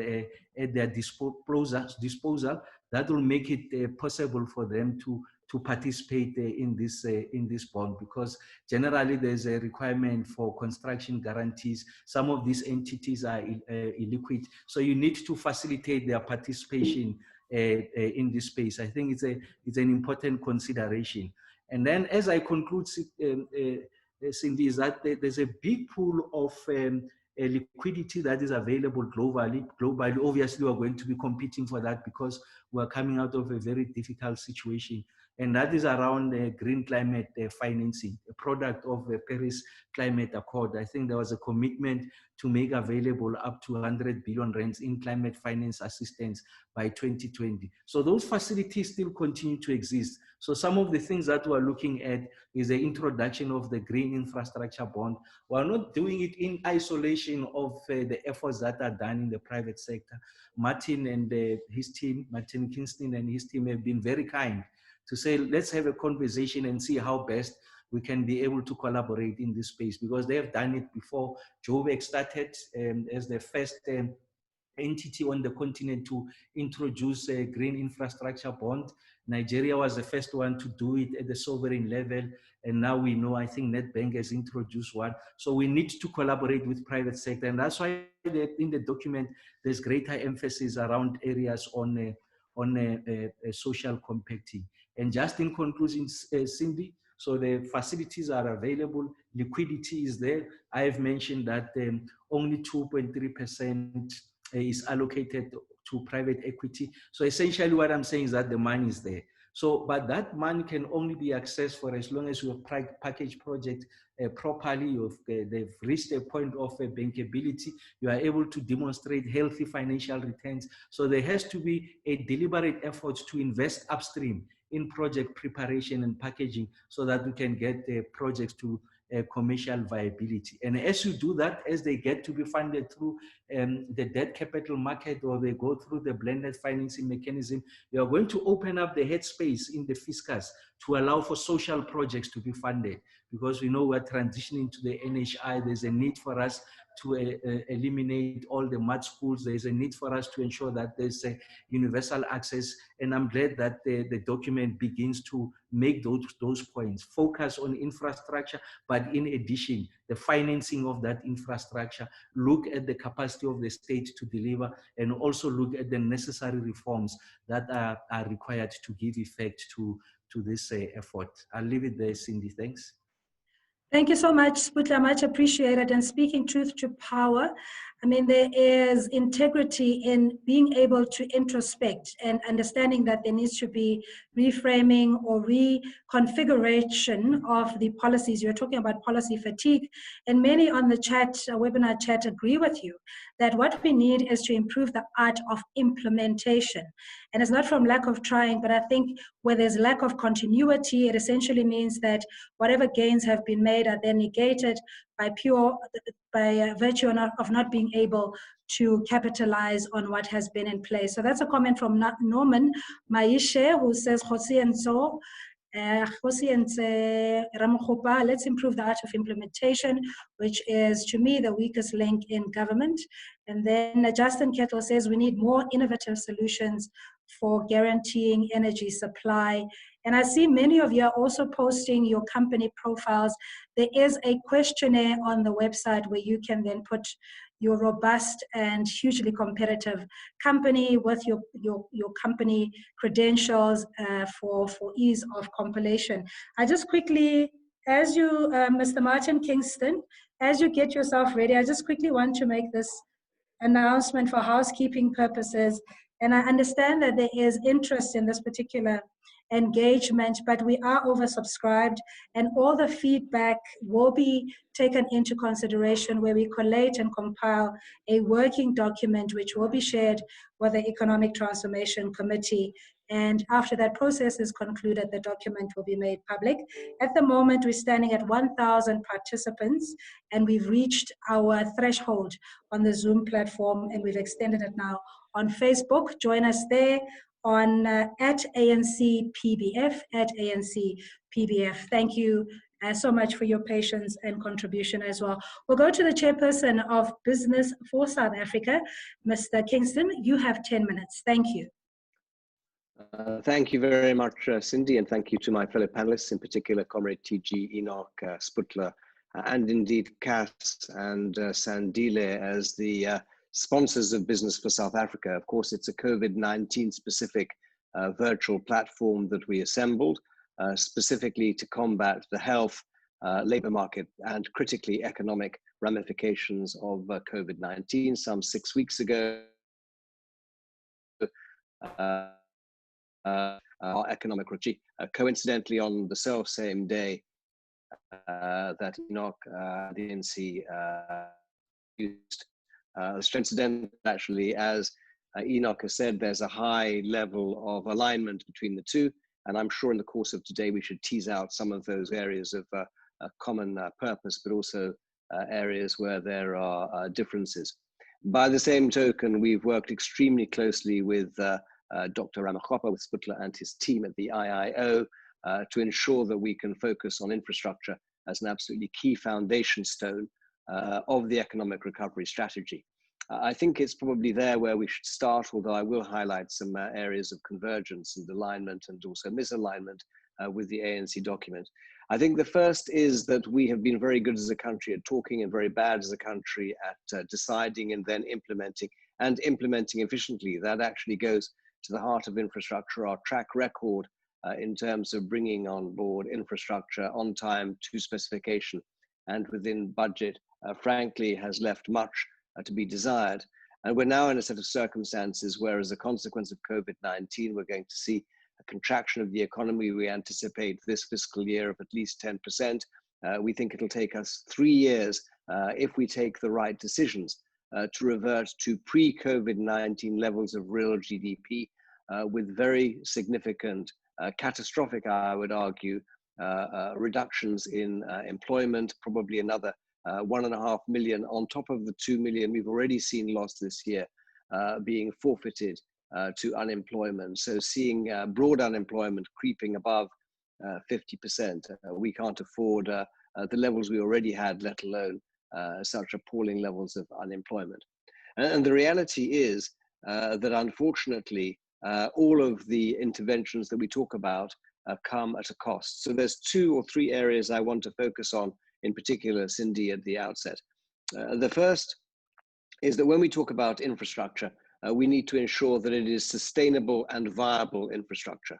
at their disposal that will make it possible for them to participate in this bond, because generally there's a requirement for construction guarantees. Some of these entities are illiquid, so you need to facilitate their participation in this space. I think it's an important consideration. And then as I conclude, Sindy, is that there's a big pool of liquidity that is available globally. Obviously, we're going to be competing for that because we're coming out of a very difficult situation. And that is around green climate financing, a product of the Paris Climate Accord. I think there was a commitment to make available up to 100 billion rands in climate finance assistance by 2020. So those facilities still continue to exist. So some of the things that we're looking at is the introduction of the green infrastructure bond. We're not doing it in isolation of the efforts that are done in the private sector. Martin and his team, Martin Kingston and his team have been very kind to say, let's have a conversation and see how best we can be able to collaborate in this space, because they have done it before. Joburg started as the first entity on the continent to introduce a green infrastructure bond. Nigeria was the first one to do it at the sovereign level. And now we know, I think NetBank has introduced one. So we need to collaborate with private sector. And that's why in the document, there's greater emphasis around areas on social compacting. And just in conclusion, Sindy, so the facilities are available, liquidity is there. I have mentioned that only 2.3% is allocated to private equity. So essentially what I'm saying is that the money is there. So, but that money can only be accessed for as long as you have packaged project properly, they've reached a point of bankability, you are able to demonstrate healthy financial returns. So there has to be a deliberate effort to invest upstream in project preparation and packaging so that we can get projects to commercial viability. And as you do that, as they get to be funded through the debt capital market, or they go through the blended financing mechanism, you are going to open up the headspace in the fiscus to allow for social projects to be funded. Because we know we're transitioning to the NHI, there's a need for us to eliminate all the mud schools. There's a need for us to ensure that there's a universal access. And I'm glad that the document begins to make those points. Focus on infrastructure, but in addition, the financing of that infrastructure, look at the capacity of the state to deliver, and also look at the necessary reforms that are required to give effect to this effort. I'll leave it there, Sindy. Thanks. Thank you so much, Sputla, much appreciated. And speaking truth to power, I mean, there is integrity in being able to introspect and understanding that there needs to be reframing or reconfiguration of the policies. You're talking about policy fatigue, and many on the chat, webinar chat, agree with you that what we need is to improve the art of implementation. And it's not from lack of trying, but I think where there's lack of continuity, it essentially means that whatever gains have been made are then negated by virtue of not being able to capitalize on what has been in place. So that's a comment from Norman Maishe, who says, Kgosientso, Ramokgopa, let's improve the art of implementation, which is, to me, the weakest link in government. And then Justin Kettle says we need more innovative solutions for guaranteeing energy supply. And I see many of you are also posting your company profiles. There is a questionnaire on the website where you can then put your robust and hugely competitive company with your company credentials for ease of compilation. I just quickly, as you, Mr. Martin Kingston, as you get yourself ready, I just quickly want to make this announcement for housekeeping purposes. And I understand that there is interest in this particular engagement, but we are oversubscribed, and all the feedback will be taken into consideration where we collate and compile a working document which will be shared with the Economic Transformation Committee. And after that process is concluded, the document will be made public. At the moment, we're standing at 1,000 participants, and we've reached our threshold on the Zoom platform, and we've extended it now on Facebook. Join us there on at ANC PBF, at ANC PBF. Thank you so much for your patience and contribution as well. We'll go to the chairperson of Business for South Africa, Mr. Kingston. You have 10 minutes. Thank you. Thank you very much, Sindy, and thank you to my fellow panelists, in particular, Comrade TG, Enoch, Sputla, and indeed Cass and Sandile as the sponsors of Business for South Africa. Of course, it's a COVID-19 specific virtual platform that we assembled specifically to combat the health, labor market, and critically economic ramifications of COVID-19. Some 6 weeks ago, our economic regime, coincidentally on the self-same day that Enoch, the ANC, used. Coincidentally, actually, as Enoch has said, there's a high level of alignment between the two, and I'm sure in the course of today we should tease out some of those areas of common purpose, but also areas where there are differences. By the same token, we've worked extremely closely with Dr. Ramokgopa, with Sputla and his team at the IIO to ensure that we can focus on infrastructure as an absolutely key foundation stone of the economic recovery strategy. I think it's probably there where we should start, although I will highlight some areas of convergence and alignment and also misalignment with the ANC document. I think the first is that we have been very good as a country at talking and very bad as a country at deciding and then implementing, and implementing efficiently. That actually goes to the heart of infrastructure. Our track record in terms of bringing on board infrastructure on time, to specification, and within budget, frankly, has left much to be desired. And we're now in a set of circumstances where, as a consequence of COVID-19, we're going to see contraction of the economy we anticipate this fiscal year of at least 10%. We think it'll take us 3 years, if we take the right decisions, to revert to pre-COVID-19 levels of real GDP, with very significant, catastrophic, I would argue, reductions in employment, probably another 1.5 million on top of the 2 million we've already seen lost this year, being forfeited to unemployment. So seeing broad unemployment creeping above 50%, we can't afford the levels we already had, let alone such appalling levels of unemployment. And the reality is that unfortunately, all of the interventions that we talk about come at a cost. So there's 2 or 3 areas I want to focus on in particular, Sindy, at the outset. The first is that when we talk about infrastructure, we need to ensure that it is sustainable and viable infrastructure.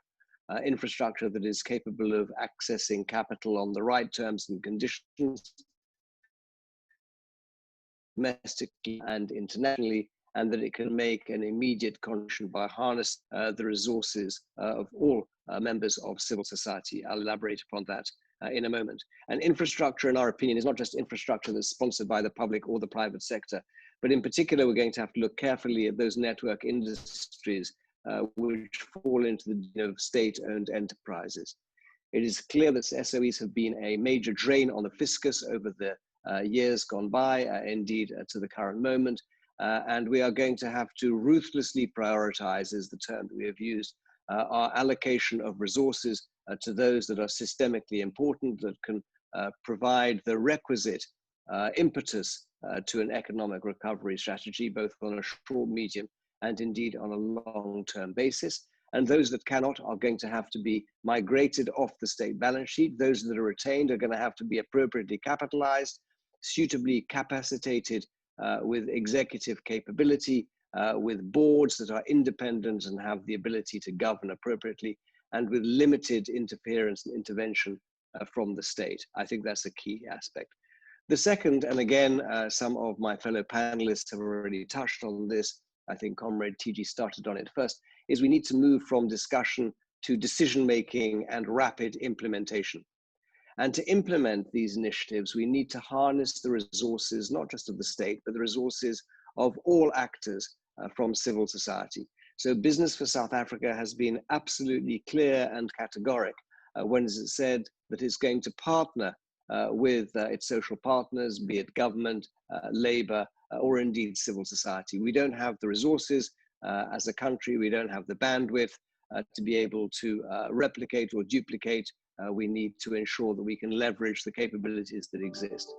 Infrastructure that is capable of accessing capital on the right terms and conditions, domestically and internationally, and that it can make an immediate contribution by harnessing the resources of all members of civil society. I'll elaborate upon that in a moment. And infrastructure, in our opinion, is not just infrastructure that's sponsored by the public or the private sector, but in particular, we're going to have to look carefully at those network industries which fall into the state-owned enterprises. It is clear that SOEs have been a major drain on the fiscus over the years gone by, indeed to the current moment, and we are going to have to ruthlessly prioritize, is the term that we have used, our allocation of resources to those that are systemically important, that can provide the requisite impetus to an economic recovery strategy, both on a short, medium, and indeed on a long-term basis. And those that cannot are going to have to be migrated off the state balance sheet. Those that are retained are going to have to be appropriately capitalized, suitably capacitated with executive capability, with boards that are independent and have the ability to govern appropriately, and with limited interference and intervention from the state. I think that's a key aspect. The second, and again, some of my fellow panelists have already touched on this, I think Comrade TG started on it first, is we need to move from discussion to decision-making and rapid implementation. And to implement these initiatives, we need to harness the resources, not just of the state, but the resources of all actors from civil society. So Business for South Africa has been absolutely clear and categoric when it said that it's going to partner with its social partners, be it government, labor, or indeed civil society. We don't have the resources as a country, we don't have the bandwidth to be able to replicate or duplicate. We need to ensure that we can leverage the capabilities that exist.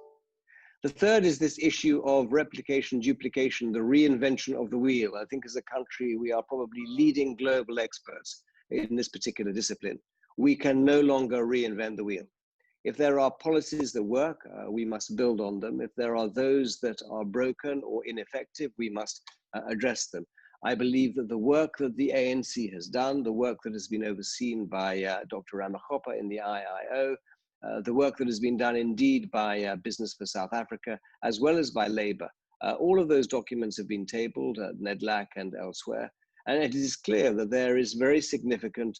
The third is this issue of replication, duplication, the reinvention of the wheel. I think as a country, we are probably leading global experts in this particular discipline. We can no longer reinvent the wheel. If there are policies that work, we must build on them. If there are those that are broken or ineffective, we must address them. I believe that the work that the ANC has done, the work that has been overseen by Dr. Ramokgopa in the IIO, the work that has been done indeed by Business for South Africa, as well as by Labour, all of those documents have been tabled at NEDLAC and elsewhere. And it is clear that there is very significant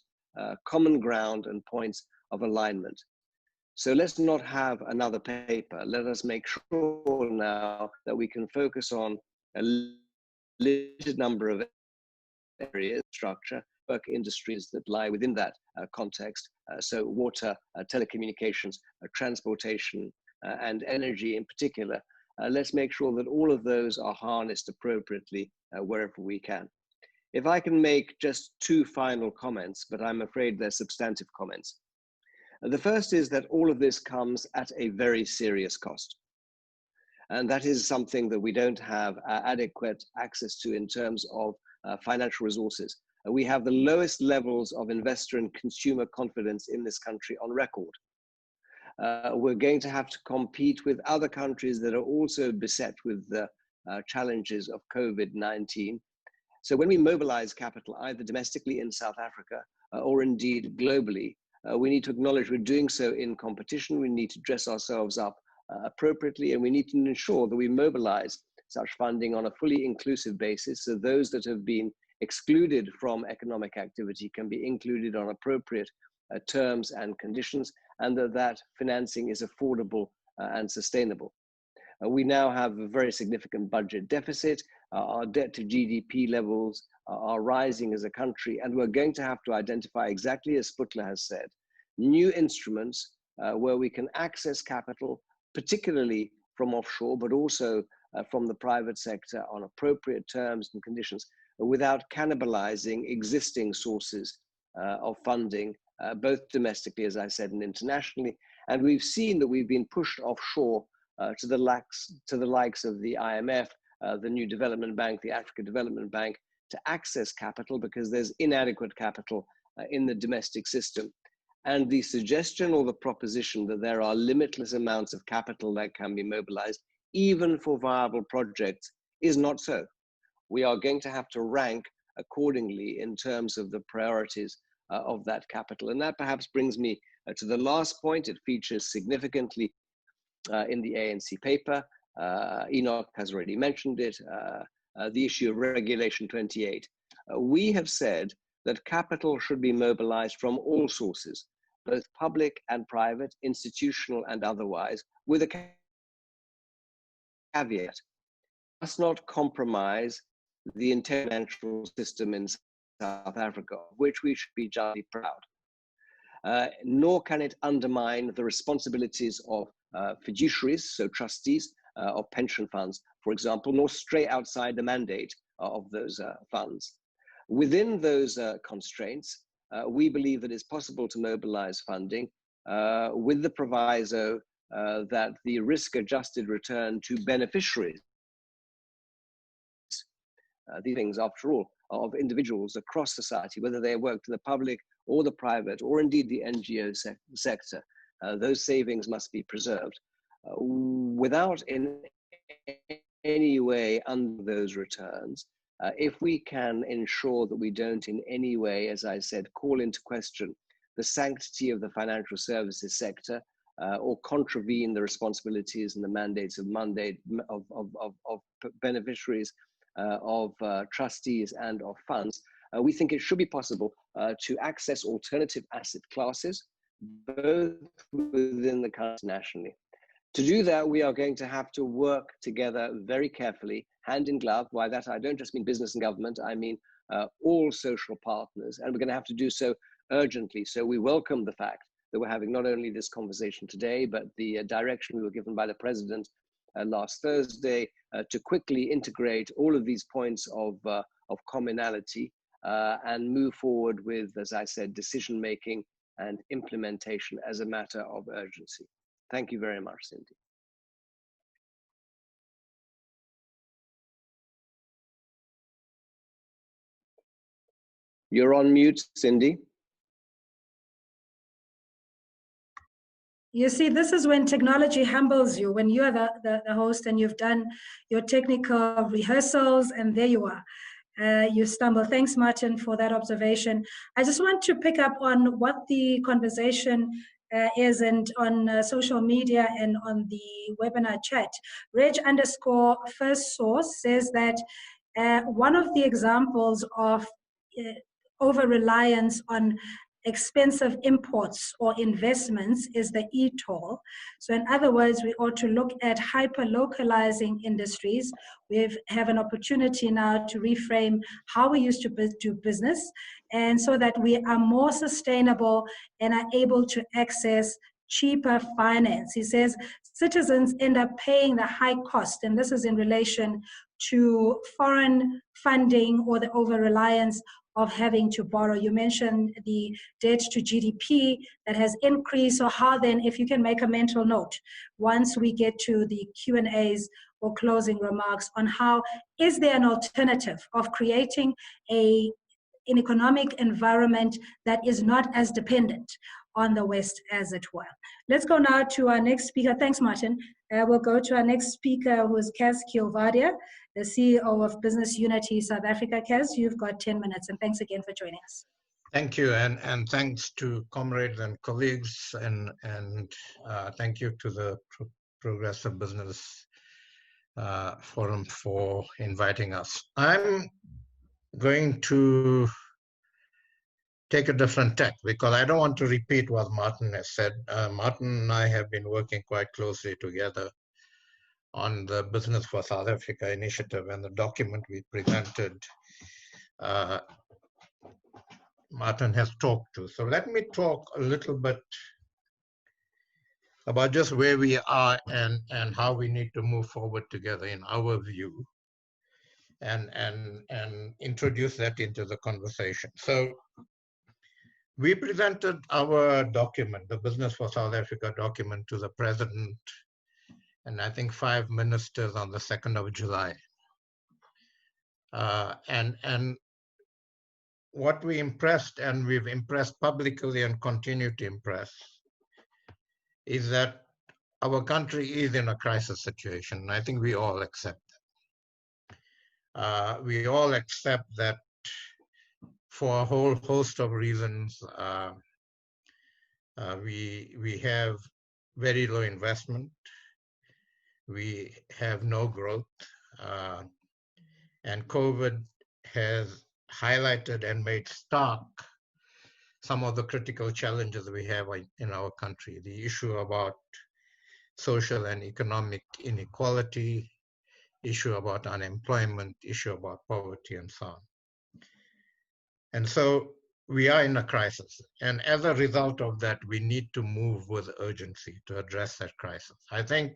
common ground and points of alignment. So let's not have another paper. Let us make sure now that we can focus on a limited number of areas, structure, work industries that lie within that context. So water, telecommunications, transportation, and energy in particular. Let's make sure that all of those are harnessed appropriately wherever we can. If I can make just 2 final comments, but I'm afraid they're substantive comments. The first is that all of this comes at a very serious cost. And that is something that we don't have adequate access to in terms of financial resources. We have the lowest levels of investor and consumer confidence in this country on record. We're going to have to compete with other countries that are also beset with the challenges of COVID-19. So when we mobilize capital, either domestically in South Africa or indeed globally, we need to acknowledge we're doing so in competition. We need to dress ourselves up appropriately, and we need to ensure that we mobilize such funding on a fully inclusive basis. So those that have been excluded from economic activity can be included on appropriate terms and conditions, and that financing is affordable and sustainable. We now have a very significant budget deficit. Our debt to GDP levels are rising as a country, and we're going to have to identify, exactly as Sputler has said, new instruments where we can access capital, particularly from offshore, but also from the private sector on appropriate terms and conditions, without cannibalizing existing sources of funding, both domestically, as I said, and internationally. And we've seen that we've been pushed offshore to the likes of the IMF, the New Development Bank, the Africa Development Bank, to access capital because there's inadequate capital in the domestic system. And the suggestion or the proposition that there are limitless amounts of capital that can be mobilized, even for viable projects, is not so. We are going to have to rank accordingly in terms of the priorities of that capital. And that perhaps brings me to the last point. It features significantly in the ANC paper. Enoch has already mentioned it, the issue of Regulation 28. We have said that capital should be mobilized from all sources, both public and private, institutional and otherwise, with a caveat. Must not compromise the international system in South Africa, of which we should be justly proud. Nor can it undermine the responsibilities of fiduciaries, so trustees of pension funds, for example, nor stray outside the mandate of those funds. Within those constraints, we believe that it's possible to mobilize funding with the proviso that the risk-adjusted return to beneficiaries, these things, after all, of individuals across society, whether they work in the public or the private, or indeed the NGO sector, those savings must be preserved without in any way under those returns. If we can ensure that we don't in any way, as I said, call into question the sanctity of the financial services sector or contravene the responsibilities and the mandates of beneficiaries, of trustees and of funds, we think it should be possible to access alternative asset classes, both within the country and nationally. To do that, we are going to have to work together very carefully, hand in glove. By that, I don't just mean business and government, I mean all social partners, and we're going to have to do so urgently. So we welcome the fact that we're having not only this conversation today, but the direction we were given by the President last Thursday to quickly integrate all of these points of commonality and move forward with, as I said, decision-making and implementation as a matter of urgency. Thank you very much, Sindy. You're on mute, Sindy. You see, this is when technology humbles you, when you're the host and you've done your technical rehearsals and there you are. You stumble. Thanks, Martin, for that observation. I just want to pick up on what the conversation is, and on social media and on the webinar chat. Reg_first source says that one of the examples of over-reliance on expensive imports or investments is the e-toll. So in other words, we ought to look at hyper-localizing industries. We have an opportunity now to reframe how we used to do business, and so that we are more sustainable and are able to access cheaper finance. He says citizens end up paying the high cost, and this is in relation to foreign funding or the over-reliance of having to borrow. You mentioned the debt to GDP that has increased. So how then, if you can make a mental note, once we get to the Q&As or closing remarks, on how is there an alternative of creating an economic environment that is not as dependent on the West, as it were. Let's go now to our next speaker. Thanks, Martin. We'll go to our next speaker, who is Kgosientso, the CEO of Business Unity South Africa. Kez, you've got 10 minutes, and thanks again for joining us. Thank you, and thanks to comrades and colleagues, and thank you to the Progressive Business Forum for inviting us. I'm going to take a different tack because I don't want to repeat what Martin has said. Martin and I have been working quite closely together on the Business for South Africa initiative, and the document we presented, Martin has talked to. So let me talk a little bit about just where we are and how we need to move forward together in our view, and introduce that into the conversation. So we presented our document, the Business for South Africa document, to the President and I think 5 ministers on the 2nd of July. And what we impressed, and we've impressed publicly and continue to impress, is that our country is in a crisis situation. And I think we all accept that. We all accept that for a whole host of reasons, we have very low investment, we have no growth, and COVID has highlighted and made stark some of the critical challenges we have in our country. The issue about social and economic inequality, issue about unemployment, issue about poverty, and so on. And so we are in a crisis. And as a result of that, we need to move with urgency to address that crisis. I think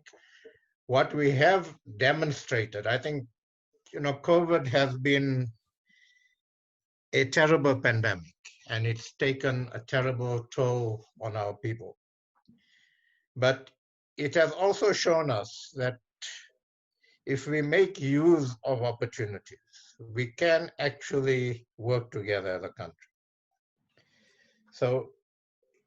what we have demonstrated, I think, COVID has been a terrible pandemic, and it's taken a terrible toll on our people. But it has also shown us that if we make use of opportunities, we can actually work together as a country. So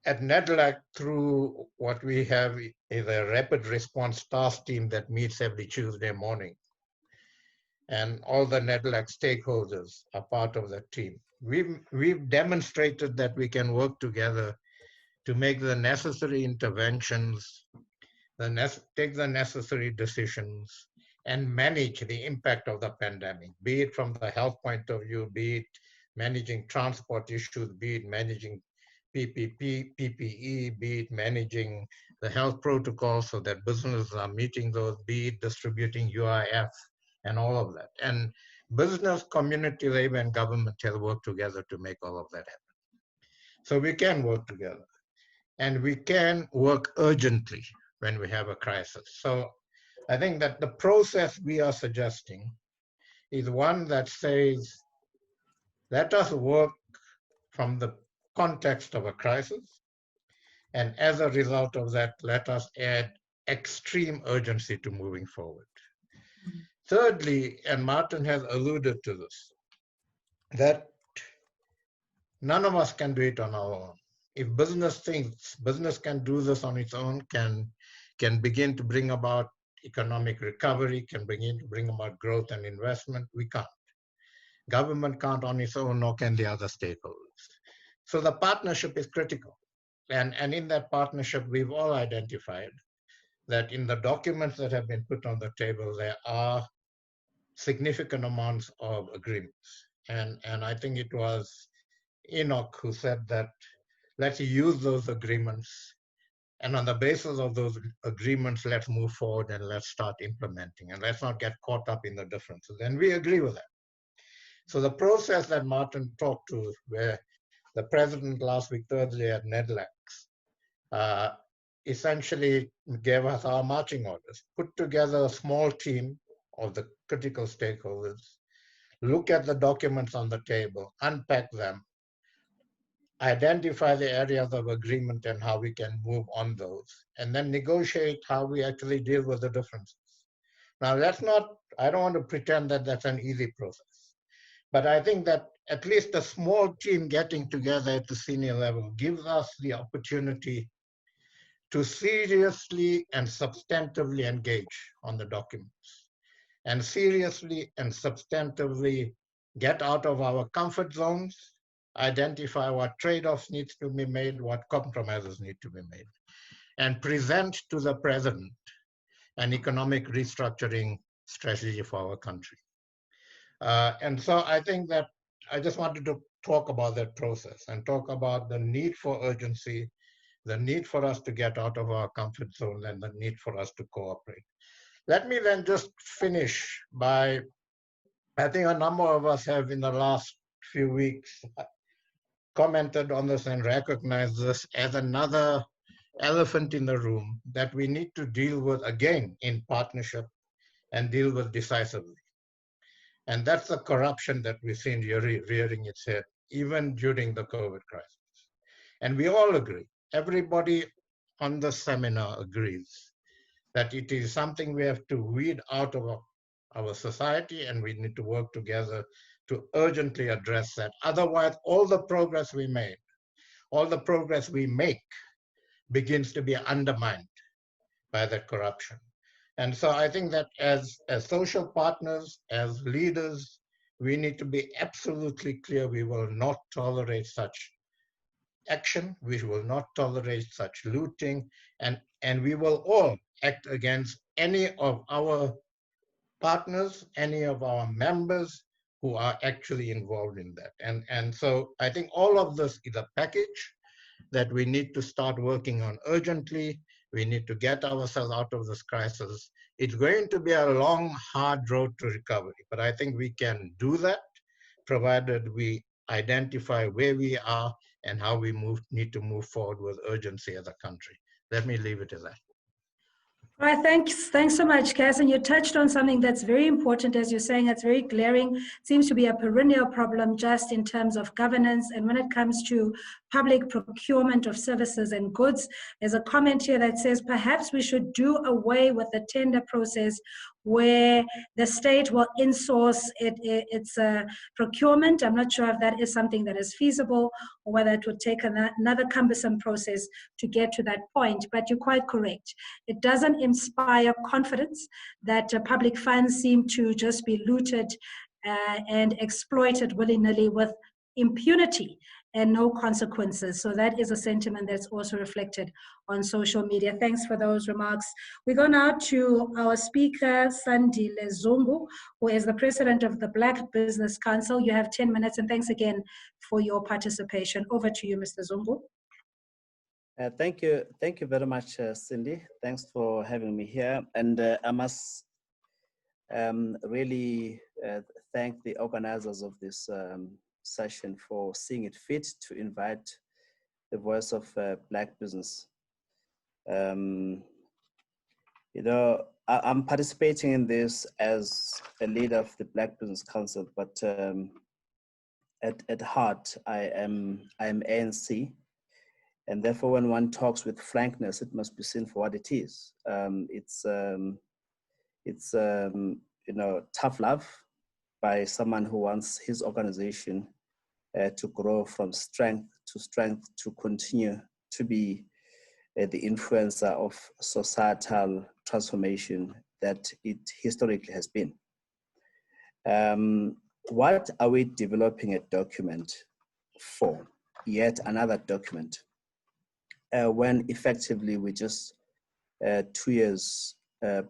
at NEDLAC, through what we have is a rapid response task team that meets every Tuesday morning. And all the NEDLAC stakeholders are part of that team. We've demonstrated that we can work together to make the necessary interventions, take the necessary decisions, and manage the impact of the pandemic, be it from the health point of view, be it managing transport issues, be it managing PPE, be it managing the health protocols so that businesses are meeting those, be it distributing UIF and all of that. And business, community, labor, and government have worked together to make all of that happen. So we can work together, and we can work urgently when we have a crisis. So I think that the process we are suggesting is one that says, let us work from the context of a crisis, and as a result of that, let us add extreme urgency to moving forward. Thirdly, and Martin has alluded to this, that none of us can do it on our own. If business thinks business can do this on its own, can begin to bring about economic recovery, can begin to bring about growth and investment, we can't. Government can't on its own, nor can the other stakeholders. So the partnership is critical. And in that partnership, we've all identified that in the documents that have been put on the table, there are significant amounts of agreements. And I think it was Enoch who said that let's use those agreements, and on the basis of those agreements, let's move forward and let's start implementing, and let's not get caught up in the differences. And we agree with that. So the process that Martin talked to, where the president last week, Thursday at NEDLAC, essentially gave us our marching orders, put together a small team of the critical stakeholders, look at the documents on the table, unpack them, identify the areas of agreement and how we can move on those, and then negotiate how we actually deal with the differences. Now, I don't want to pretend that that's an easy process, but I think that at least a small team getting together at the senior level gives us the opportunity to seriously and substantively engage on the documents, and seriously and substantively get out of our comfort zones, identify what trade-offs need to be made, what compromises need to be made, and present to the president an economic restructuring strategy for our country. And so I think that I just wanted to talk about that process and talk about the need for urgency, the need for us to get out of our comfort zone, and the need for us to cooperate. Let me then just finish by, I think a number of us have in the last few weeks commented on this and recognized this as another elephant in the room that we need to deal with again in partnership and deal with decisively. And that's the corruption that we've seen rearing its head, even during the COVID crisis. And we all agree, everybody on the seminar agrees that it is something we have to weed out of our society, and we need to work together to urgently address that. Otherwise, all the progress we made, all the progress we make begins to be undermined by that corruption. And so I think that as social partners, as leaders, we need to be absolutely clear we will not tolerate such action, we will not tolerate such looting, and we will all act against any of our partners, any of our members who are actually involved in that. And so I think all of this is a package that we need to start working on urgently. We need to get ourselves out of this crisis. It's going to be a long, hard road to recovery, but I think we can do that, provided we identify where we are and how we need to move forward with urgency as a country. Let me leave it at that. All right, thanks so much, Cass. And you touched on something that's very important, as you're saying, it's very glaring, seems to be a perennial problem just in terms of governance. And when it comes to public procurement of services and goods, there's a comment here that says perhaps we should do away with the tender process where the state will insource its procurement. I'm not sure if that is something that is feasible or whether it would take another cumbersome process to get to that point. But you're quite correct. It doesn't inspire confidence that public funds seem to just be looted and exploited willy-nilly with impunity and no consequences. So that is a sentiment that's also reflected on social media. Thanks for those remarks. We go now to our speaker, Sandile Zungu, who is the president of the Black Business Council. You have 10 minutes, and thanks again for your participation. Over to you, Mr. Zungu. Thank you very much, Cindy. Thanks for having me here. And I must really thank the organizers of this session for seeing it fit to invite the voice of Black business. You know, I'm participating in this as a leader of the Black Business Council, but at heart, I am ANC. And therefore, when one talks with frankness, it must be seen for what it is. It's you know, tough love by someone who wants his organization to grow from strength to continue to be the influencer of societal transformation that it historically has been. What are we developing a document for? Yet another document. When effectively we just 2 years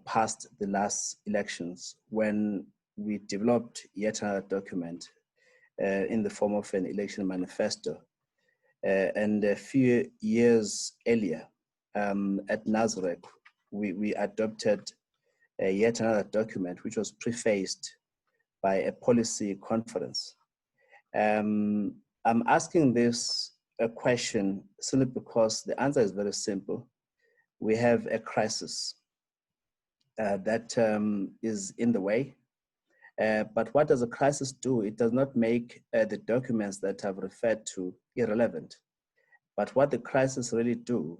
past the last elections, when we developed yet another document in the form of an election manifesto. And a few years earlier at Nazareth, we adopted yet another document which was prefaced by a policy conference. I'm asking this a question simply because the answer is very simple. We have a crisis that is in the way. But what does a crisis do? It does not make the documents that I've referred to irrelevant. But what the crisis really do,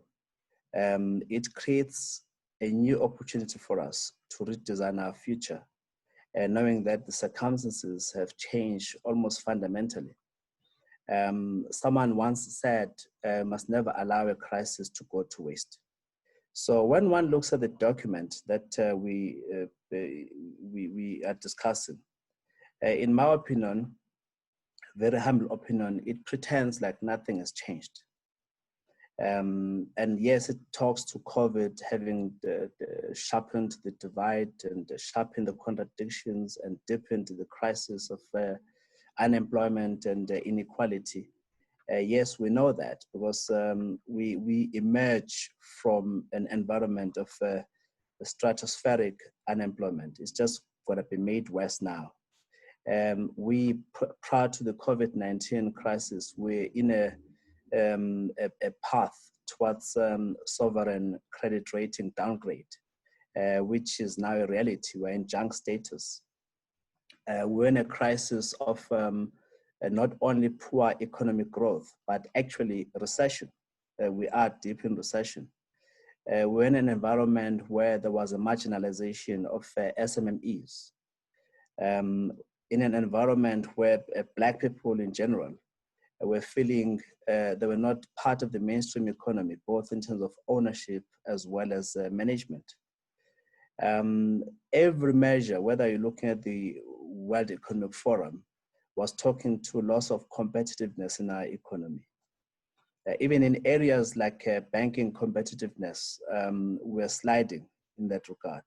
it creates a new opportunity for us to redesign our future, knowing that the circumstances have changed almost fundamentally. Someone once said, must never allow a crisis to go to waste. So when one looks at the document that we are discussing, in my opinion, very humble opinion, it pretends like nothing has changed. And yes, it talks to COVID having sharpened the divide and sharpened the contradictions and deepened the crisis of unemployment and inequality. Yes, we know that because we emerge from an environment of stratospheric unemployment. It's just going to be made worse now. Prior to the COVID-19 crisis, we're in a path towards sovereign credit rating downgrade, which is now a reality. We're in junk status. We're in a crisis of not only poor economic growth, but actually recession. We are deep in recession. We're in an environment where there was a marginalization of SMMEs. In an environment where Black people in general were feeling they were not part of the mainstream economy, both in terms of ownership as well as management. Every measure, whether you're looking at the World Economic Forum, was talking to loss of competitiveness in our economy. Even in areas like banking competitiveness, we're sliding in that regard.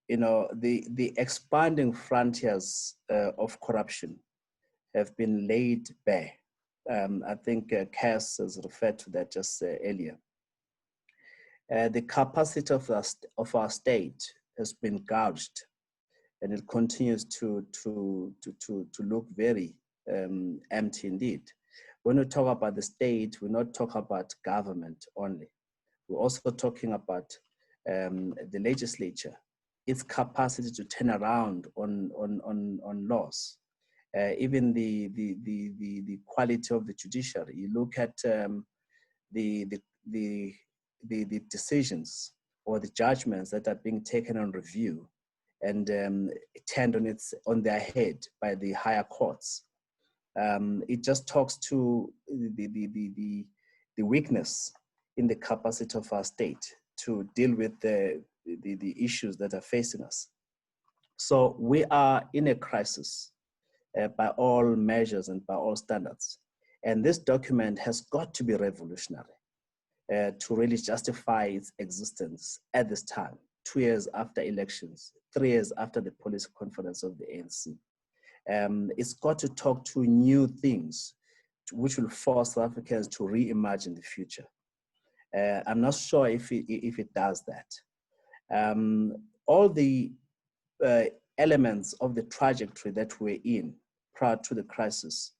You know, the expanding frontiers of corruption have been laid bare. I think Cass has referred to that just earlier. The capacity of our state has been gouged, and it continues to look very empty indeed. When we talk about the state, we're not talking about government only. We're also talking about the legislature, its capacity to turn around on laws. Even the quality of the judiciary. You look at the decisions or the judgments that are being taken on review and turned on their head by the higher courts. It just talks to the weakness in the capacity of our state to deal with the issues that are facing us. So we are in a crisis by all measures and by all standards. And this document has got to be revolutionary to really justify its existence at this time, 2 years after elections, 3 years after the policy conference of the ANC. It's got to talk to new things which will force South Africans to reimagine the future. I'm not sure if it does that. All the elements of the trajectory that we're in prior to the crisis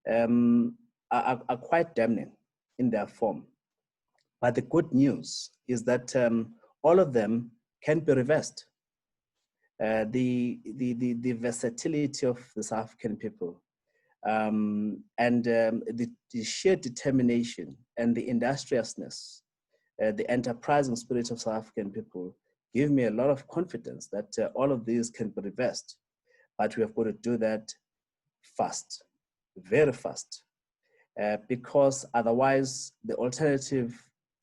are quite damning in their form. But the good news is that all of them can be reversed. The versatility of the South African people and the sheer determination and the industriousness, the enterprising spirit of South African people give me a lot of confidence that all of these can be reversed. But we have got to do that fast, very fast, because otherwise the alternative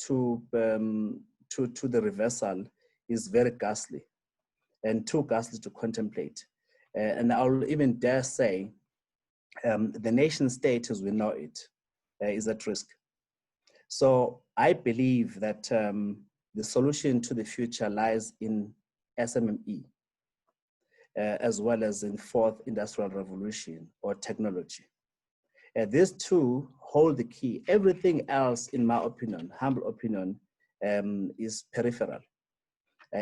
to the reversal is very ghastly and too ghastly to contemplate. And I'll even dare say the nation state as we know it is at risk. So I believe that the solution to the future lies in SMME, as well as in fourth industrial revolution or technology. These two hold the key. Everything else, in my opinion, humble opinion, is peripheral.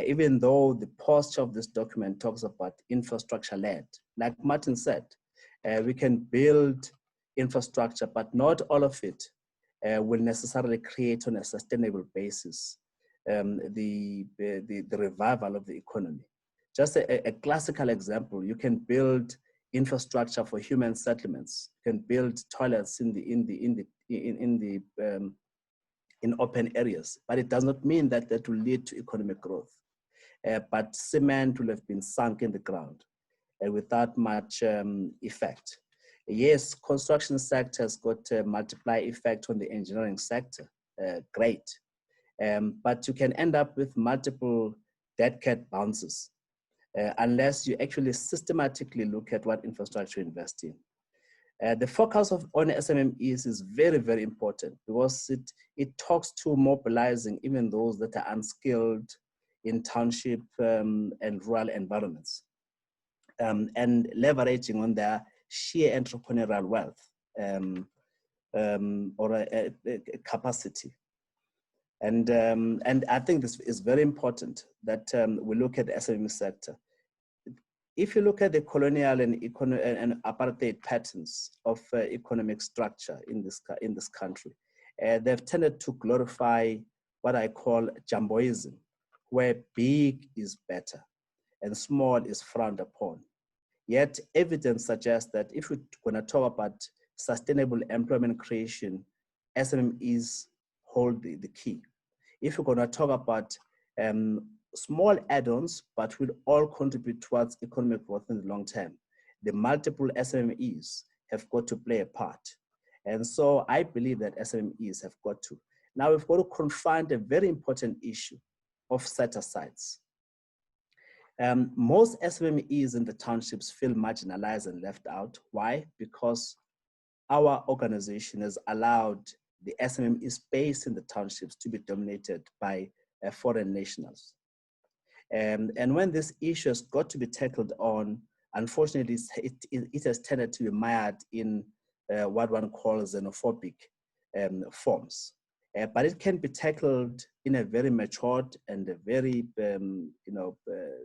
Even though the posture of this document talks about infrastructure-led, like Martin said, we can build infrastructure, but not all of it will necessarily create on a sustainable basis the revival of the economy. Just a classical example, you can build infrastructure for human settlements, you can build toilets in open areas, but it does not mean that that will lead to economic growth. But cement will have been sunk in the ground without much effect. Yes, construction sector has got a multiply effect on the engineering sector, great. But you can end up with multiple dead cat bounces unless you actually systematically look at what infrastructure you invest in. The focus on SMMEs is very, very important because it talks to mobilizing even those that are unskilled in township and rural environments. and leveraging on their sheer entrepreneurial wealth or a capacity. And I think this is very important that we look at the SME sector. If you look at the colonial and apartheid patterns of economic structure in this country, they've tended to glorify what I call jumboism, where big is better and small is frowned upon. Yet evidence suggests that if we're going to talk about sustainable employment creation, SMEs hold the key. If we're going to talk about small add-ons, but will all contribute towards economic growth in the long term, the multiple SMEs have got to play a part. And so I believe that SMEs have got to. Now we've got to confront a very important issue of set-asides. Most SMEs in the townships feel marginalized and left out. Why? Because our organization has allowed the SME space in the townships to be dominated by foreign nationals. And when this issue has got to be tackled on, unfortunately, it has tended to be mired in what one calls xenophobic forms. But it can be tackled in a very matured and a very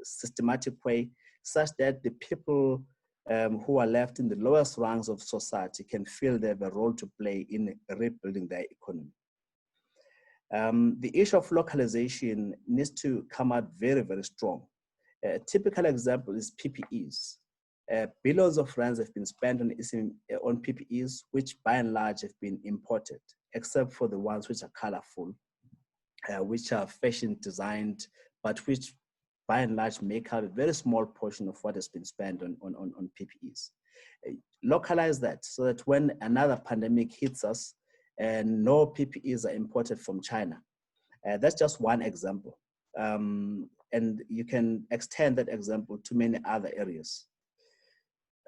systematic way, such that the people who are left in the lowest rungs of society can feel they have a role to play in rebuilding their economy. The issue of localization needs to come out very, very strong. A typical example is PPEs. Billions of rands have been spent on PPEs, which by and large have been imported, except for the ones which are colorful, which are fashion designed, but which by and large make up a very small portion of what has been spent on PPEs. Localize that so that when another pandemic hits us, and no PPEs are imported from China. That's just one example. And you can extend that example to many other areas.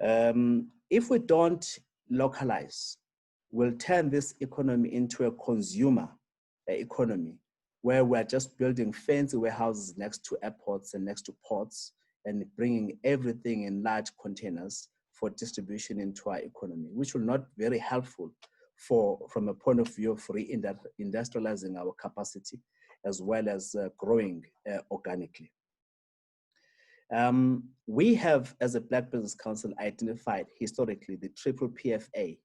If we don't localize, we'll turn this economy into a consumer economy, where we're just building fancy warehouses next to airports and next to ports and bringing everything in large containers for distribution into our economy, which will not be very helpful from a point of view of reindustrializing our capacity, as well as growing organically. We have, as a Black Business Council, identified historically the triple PFA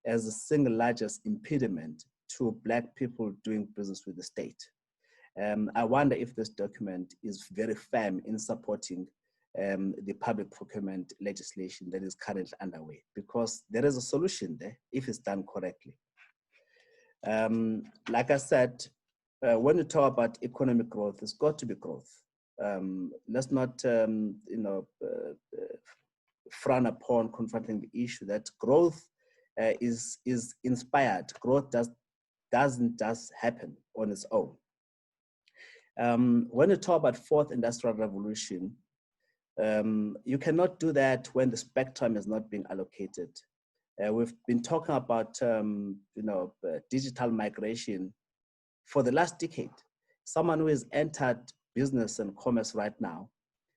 as the single largest impediment to Black people doing business with the state. I wonder if this document is very firm in supporting the public procurement legislation that is currently underway, because there is a solution there if it's done correctly. Like I said, when you talk about economic growth, it's got to be growth. Let's not frown upon confronting the issue that growth is inspired. Growth doesn't just happen on its own. When you talk about fourth industrial revolution, you cannot do that when the spectrum is not being allocated. We've been talking about digital migration for the last decade. Someone who has entered business and commerce right now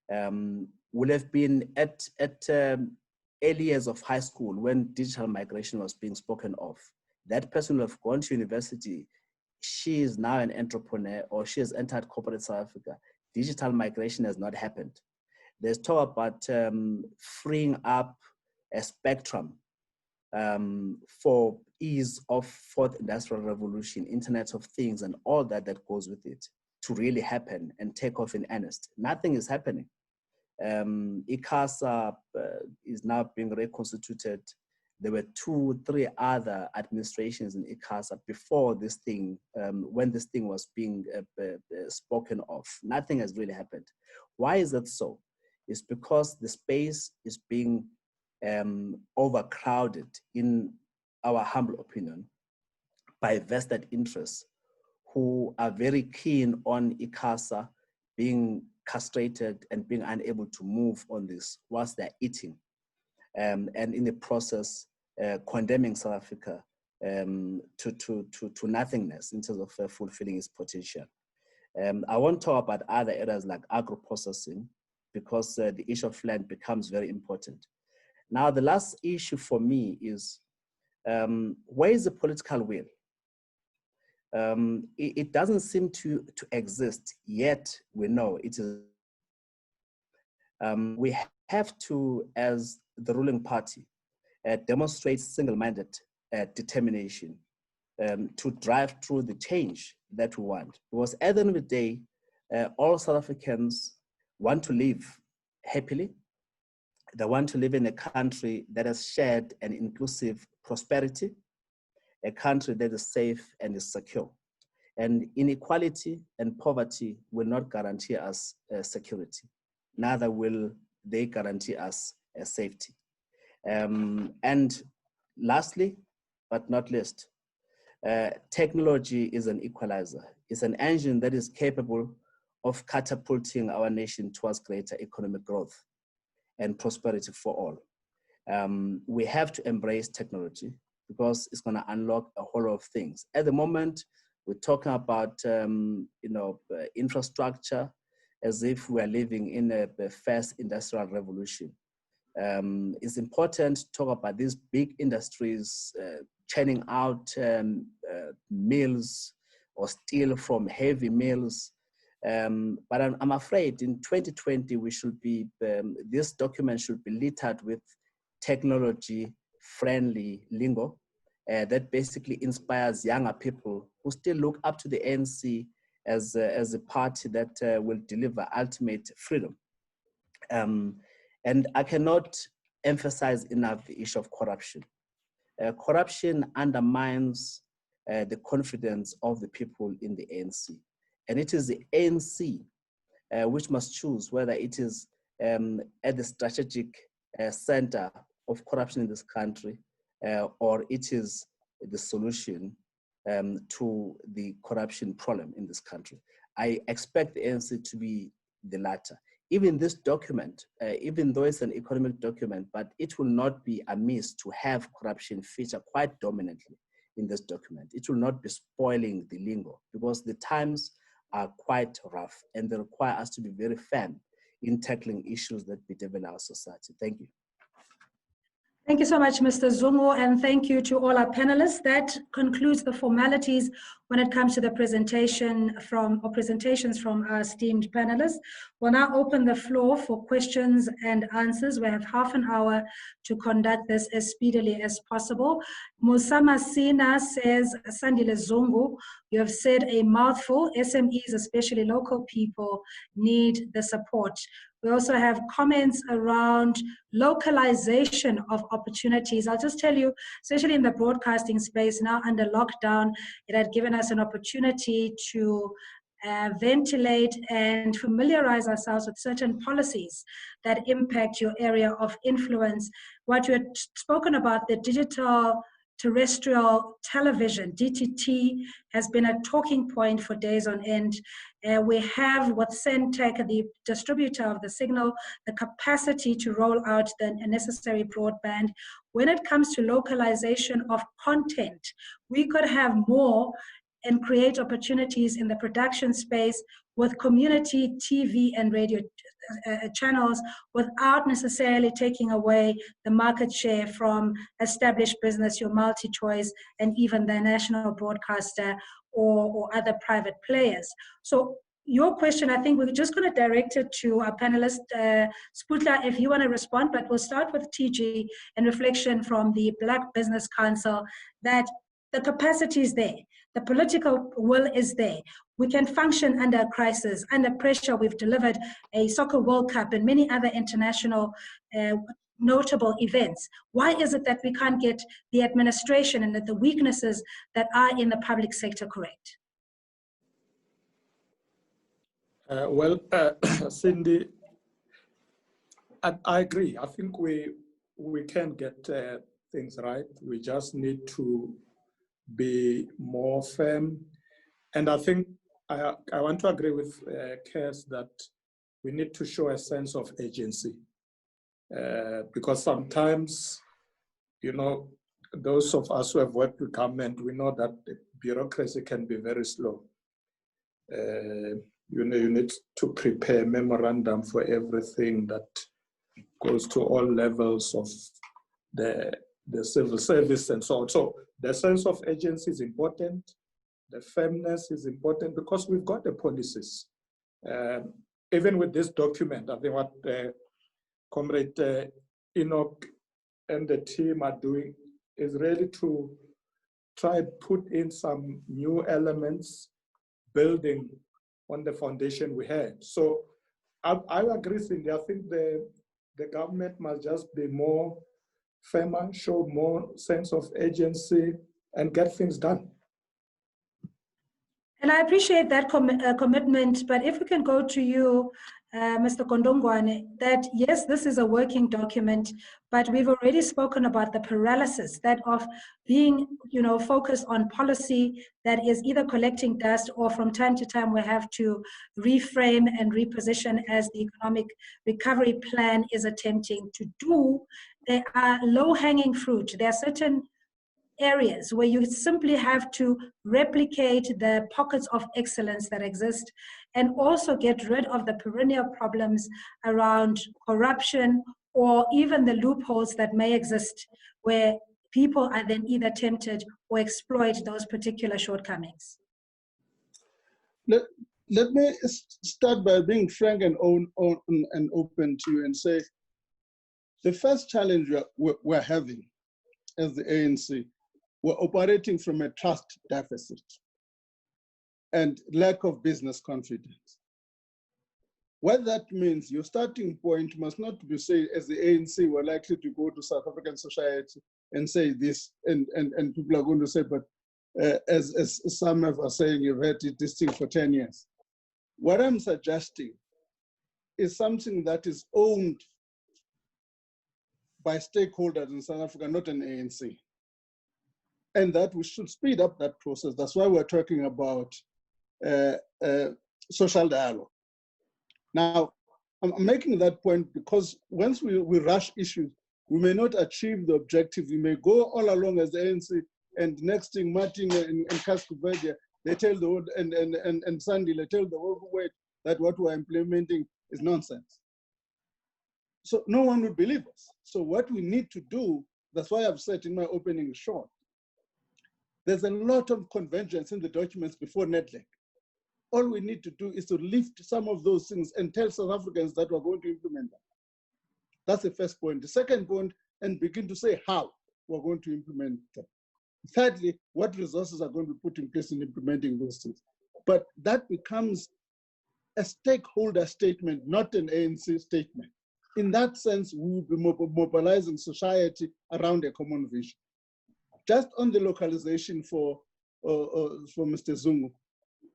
will have been at early years of high school when digital migration was being spoken of. That person will have gone to university. She is now an entrepreneur, or she has entered corporate South Africa. Digital migration has not happened. There's talk about freeing up a spectrum for ease of fourth industrial revolution, Internet of Things, and all that goes with it to really happen and take off in earnest. Nothing is happening. ICASA is now being reconstituted. There were 2-3 other administrations in ICASA before this thing, when this thing was being spoken of. Nothing has really happened. Why is that so? It's because the space is being overcrowded, in our humble opinion, by vested interests who are very keen on ICASA being castrated and being unable to move on this whilst they're eating, and in the process condemning South Africa to nothingness in terms of fulfilling its potential. I won't talk about other areas like agro-processing, because the issue of land becomes very important. Now, the last issue for me is, where is the political will? It doesn't seem to exist, yet we know it is. We have to, as the ruling party, demonstrate single-minded determination to drive through the change that we want. Because at the end of the day, all South Africans want to live happily. They want to live in a country that has shared and inclusive prosperity, a country that is safe and is secure. And inequality and poverty will not guarantee us security. Neither will they guarantee us safety. And lastly, but not least, technology is an equalizer. It's an engine that is capable of catapulting our nation towards greater economic growth and prosperity for all. We have to embrace technology because it's going to unlock a whole lot of things. At the moment, we're talking about infrastructure as if we are living in a first industrial revolution. It's important to talk about these big industries churning out mills or steel from heavy mills. But I'm afraid in 2020, we should be, this document should be littered with technology-friendly lingo that basically inspires younger people who still look up to the ANC as a party that will deliver ultimate freedom. And I cannot emphasize enough the issue of corruption. Corruption undermines the confidence of the people in the ANC. And it is the ANC which must choose whether it is at the strategic center of corruption in this country or it is the solution to the corruption problem in this country. I expect the ANC to be the latter. Even this document, even though it's an economic document, but it will not be amiss to have corruption feature quite dominantly in this document. It will not be spoiling the lingo because the times are quite rough and they require us to be very firm in tackling issues that bedevil our society. Thank you. Thank you so much, Mr. Zungu, and thank you to all our panelists. That concludes the formalities when it comes to the presentations from our esteemed panelists. We'll now open the floor for questions and answers. We have half an hour to conduct this as speedily as possible. Musama Sina says, Sandile Zungu, you have said a mouthful. SMEs, especially local people, need the support. We also have comments around localization of opportunities. I'll just tell you, especially in the broadcasting space now under lockdown, it had given us an opportunity to ventilate and familiarize ourselves with certain policies that impact your area of influence. What you had spoken about, the digital terrestrial television, DTT, has been a talking point for days on end. We have with Centec, the distributor of the signal, the capacity to roll out the necessary broadband. When it comes to localization of content, we could have more and create opportunities in the production space with community TV and radio channels without necessarily taking away the market share from established business, your multi-choice, and even the national broadcaster or other private players. So your question, I think we're just going to direct it to our panelist, Sputla, if you want to respond, but we'll start with TG and reflection from the Black Business Council that the capacity is there. The political will is there. We can function under a crisis, under pressure. We've delivered a Soccer World Cup and many other international notable events. Why is it that we can't get the administration and the weaknesses that are in the public sector correct? Cindy, I agree. I think we can get things right. We just need to be more firm. And I think I want to agree with Kes that we need to show a sense of agency. Because sometimes, you know, those of us who have worked with government, we know that the bureaucracy can be very slow. you need to prepare memorandum for everything that goes to all levels of the civil service and so on. So the sense of agency is important. The firmness is important because we've got the policies. Even with this document, I think what Comrade Enoch and the team are doing is really to try and put in some new elements, building on the foundation we had. So I agree, Cindy. I think the government must just be more firmer, show more sense of agency, and get things done. And I appreciate that commitment, but if we can go to you, Mr. Godongwana, that yes, this is a working document, but we've already spoken about the paralysis that of being, focused on policy that is either collecting dust or from time to time we have to reframe and reposition as the economic recovery plan is attempting to do. There are low-hanging fruit. There are certain areas where you simply have to replicate the pockets of excellence that exist and also get rid of the perennial problems around corruption or even the loopholes that may exist where people are then either tempted or exploit those particular shortcomings. Let me start by being frank and open to you and say the first challenge we're having as the ANC, we're operating from a trust deficit and lack of business confidence. What that means, your starting point must not be say, as the ANC, we're likely to go to South African society and say this, and people are going to say, but as some of us are saying, you've had this thing for 10 years. What I'm suggesting is something that is owned by stakeholders in South Africa, not an ANC. And that we should speed up that process. That's why we're talking about social dialogue. Now, I'm making that point because once we rush issues, we may not achieve the objective. We may go all along as the ANC, and next thing, Martin and Kgosientso, they tell the world, and Sandile tell the world that what we're implementing is nonsense. So no one would believe us. So what we need to do, that's why I've said in my opening short, there's a lot of convergence in the documents before NEDLEC. All we need to do is to lift some of those things and tell South Africans that we're going to implement them. That's the first point. The second point, and begin to say how we're going to implement them. Thirdly, what resources are going to be put in place in implementing those things. But that becomes a stakeholder statement, not an ANC statement. In that sense, we will be mobilizing society around a common vision. Just on the localization for Mr. Zungu,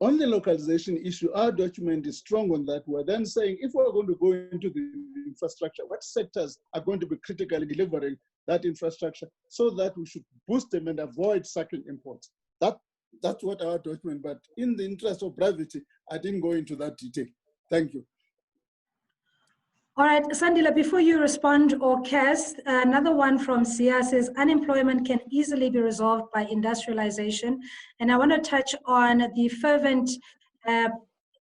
on the localization issue, our document is strong on that. We're then saying, if we're going to go into the infrastructure, what sectors are going to be critically delivering that infrastructure so that we should boost them and avoid sucking imports. That's what our document, but in the interest of brevity, I didn't go into that detail. Thank you. All right, Sandile, before you respond, or Cass, another one from Sia says, unemployment can easily be resolved by industrialization. And I want to touch on the fervent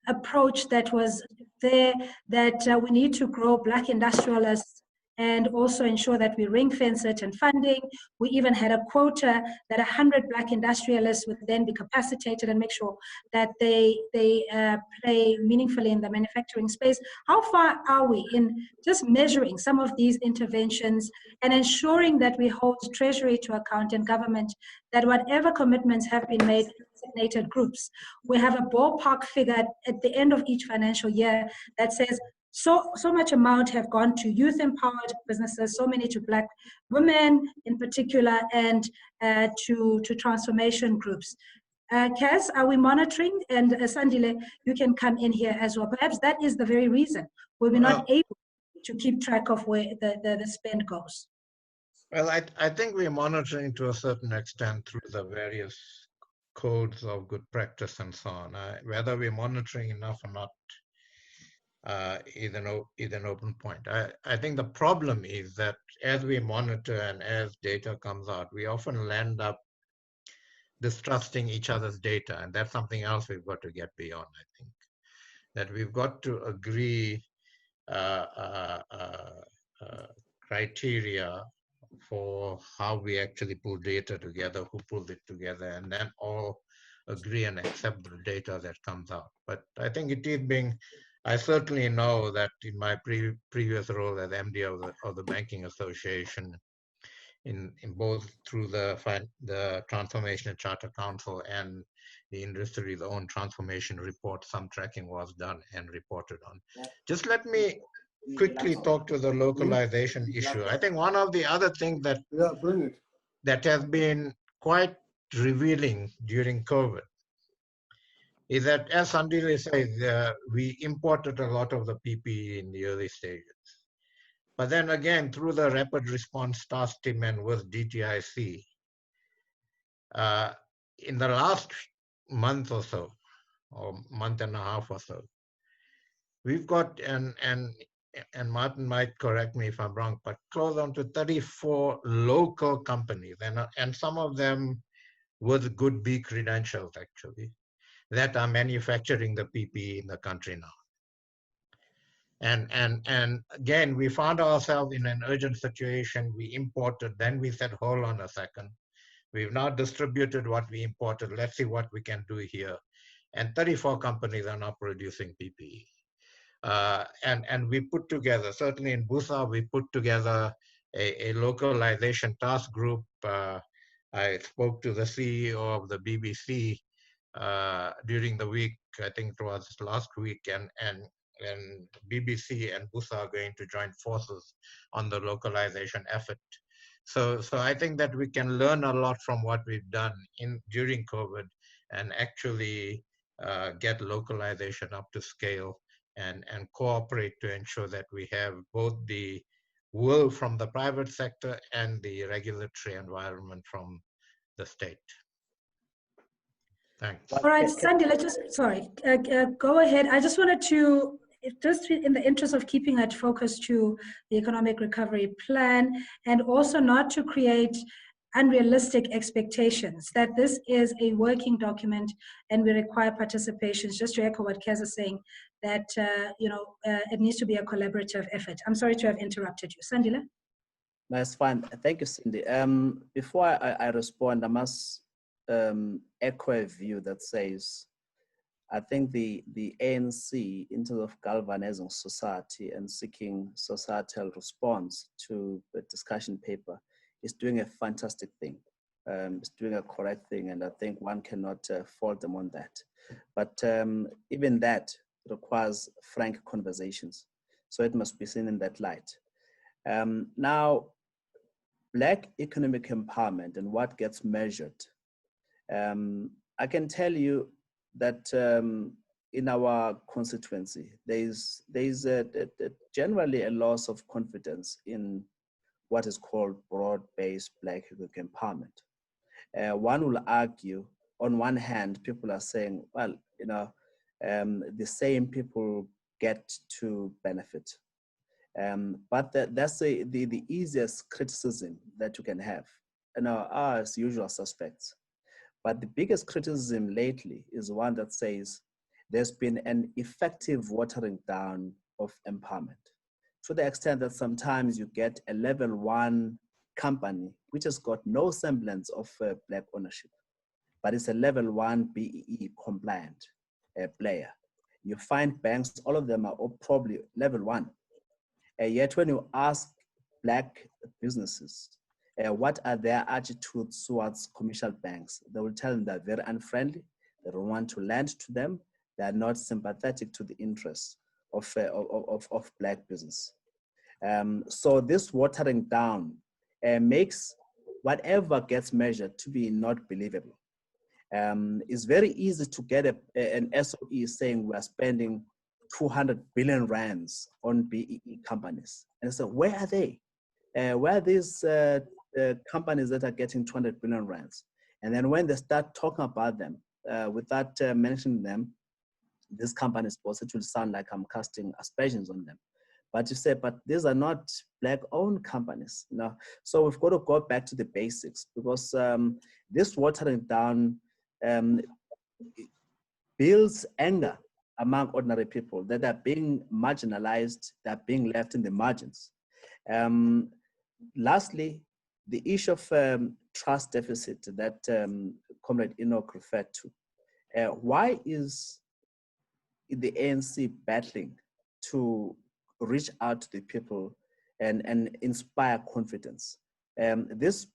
approach that was there, that we need to grow Black industrialists and also ensure that we ring fence certain funding. We even had a quota that 100 Black industrialists would then be capacitated and make sure that they play meaningfully in the manufacturing space. How far are we in just measuring some of these interventions and ensuring that we hold Treasury to account and government that whatever commitments have been made to designated groups, we have a ballpark figure at the end of each financial year that says, so much amount have gone to youth-empowered businesses, so many to Black women in particular, and to transformation groups. Kaz, are we monitoring? And Sandile, you can come in here as well. Perhaps that is the very reason why we're not able to keep track of where the spend goes. Well, I think we're monitoring to a certain extent through the various codes of good practice and so on. Whether we're monitoring enough or not, is an open point. I think the problem is that as we monitor and as data comes out, we often land up distrusting each other's data, and that's something else we've got to get beyond, I think. that we've got to agree criteria for how we actually pull data together, who pulled it together, and then all agree and accept the data that comes out. But I think it is being, I certainly know that in my previous role as MD of the Banking Association, in both through the Transformation Charter Council and the industry's own transformation report, some tracking was done and reported on. Just let me quickly talk to the localization issue. I think one of the other things that that has been quite revealing during COVID is that, as Sandile says, we imported a lot of the PPE in the early stages. But then again, through the Rapid Response Task Team and with DTIC, in the last month or so, or month and a half or so, we've got, and Martin might correct me if I'm wrong, but close on to 34 local companies, and some of them with good B credentials actually, that are manufacturing the PPE in the country now. And again, we found ourselves in an urgent situation. We imported, then we said, hold on a second. We've now distributed what we imported. Let's see what we can do here. And 34 companies are now producing PPE. And we put together, certainly in BUSA, we put together a localization task group. I spoke to the CEO of the BBC during the week, I think it was last week, and BBC and BUSA are going to join forces on the localization effort. So I think that we can learn a lot from what we've done during COVID and actually get localization up to scale and cooperate to ensure that we have both the will from the private sector and the regulatory environment from the state. Thanks. All right, Sandy, go ahead. I just wanted to, just in the interest of keeping it focused to the economic recovery plan and also not to create unrealistic expectations, that this is a working document and we require participations, just to echo what Kez is saying, that it needs to be a collaborative effort. I'm sorry to have interrupted you. Sandile? That's fine. Thank you, Cindy. Before I respond, I must echo a view that says, I think the ANC, in terms of galvanizing society and seeking societal response to the discussion paper, is doing a fantastic thing. It's doing a correct thing, and I think one cannot fault them on that. But even that requires frank conversations, so it must be seen in that light. Now, Black economic empowerment and what gets measured. I can tell you that in our constituency, there's generally a loss of confidence in what is called broad-based Black economic empowerment. One will argue, on one hand, people are saying, well, the same people get to benefit. But that's the easiest criticism that you can have, as usual suspects. But the biggest criticism lately is one that says there's been an effective watering down of empowerment, to the extent that sometimes you get a level 1 company which has got no semblance of Black ownership, but it's a level 1 BEE compliant player. You find banks, all of them are probably level 1. Yet when you ask Black businesses, what are their attitudes towards commercial banks, they will tell them they're very unfriendly, they don't want to lend to them, they are not sympathetic to the interests of Black business. So this watering down makes whatever gets measured to be not believable. It's very easy to get an SOE saying we're spending 200 billion rands on BEE companies. And so where are they? Where are these companies that are getting 200 billion rands? And then when they start talking about them, without mentioning them, these companies, it will sound like I'm casting aspersions on them. But you say, but these are not Black-owned companies. So we've got to go back to the basics, because this watering down builds anger among ordinary people, that are being marginalized, that are being left in the margins. Lastly, the issue of trust deficit that Comrade Enoch referred to. Why is the ANC battling to reach out to the people and inspire confidence? This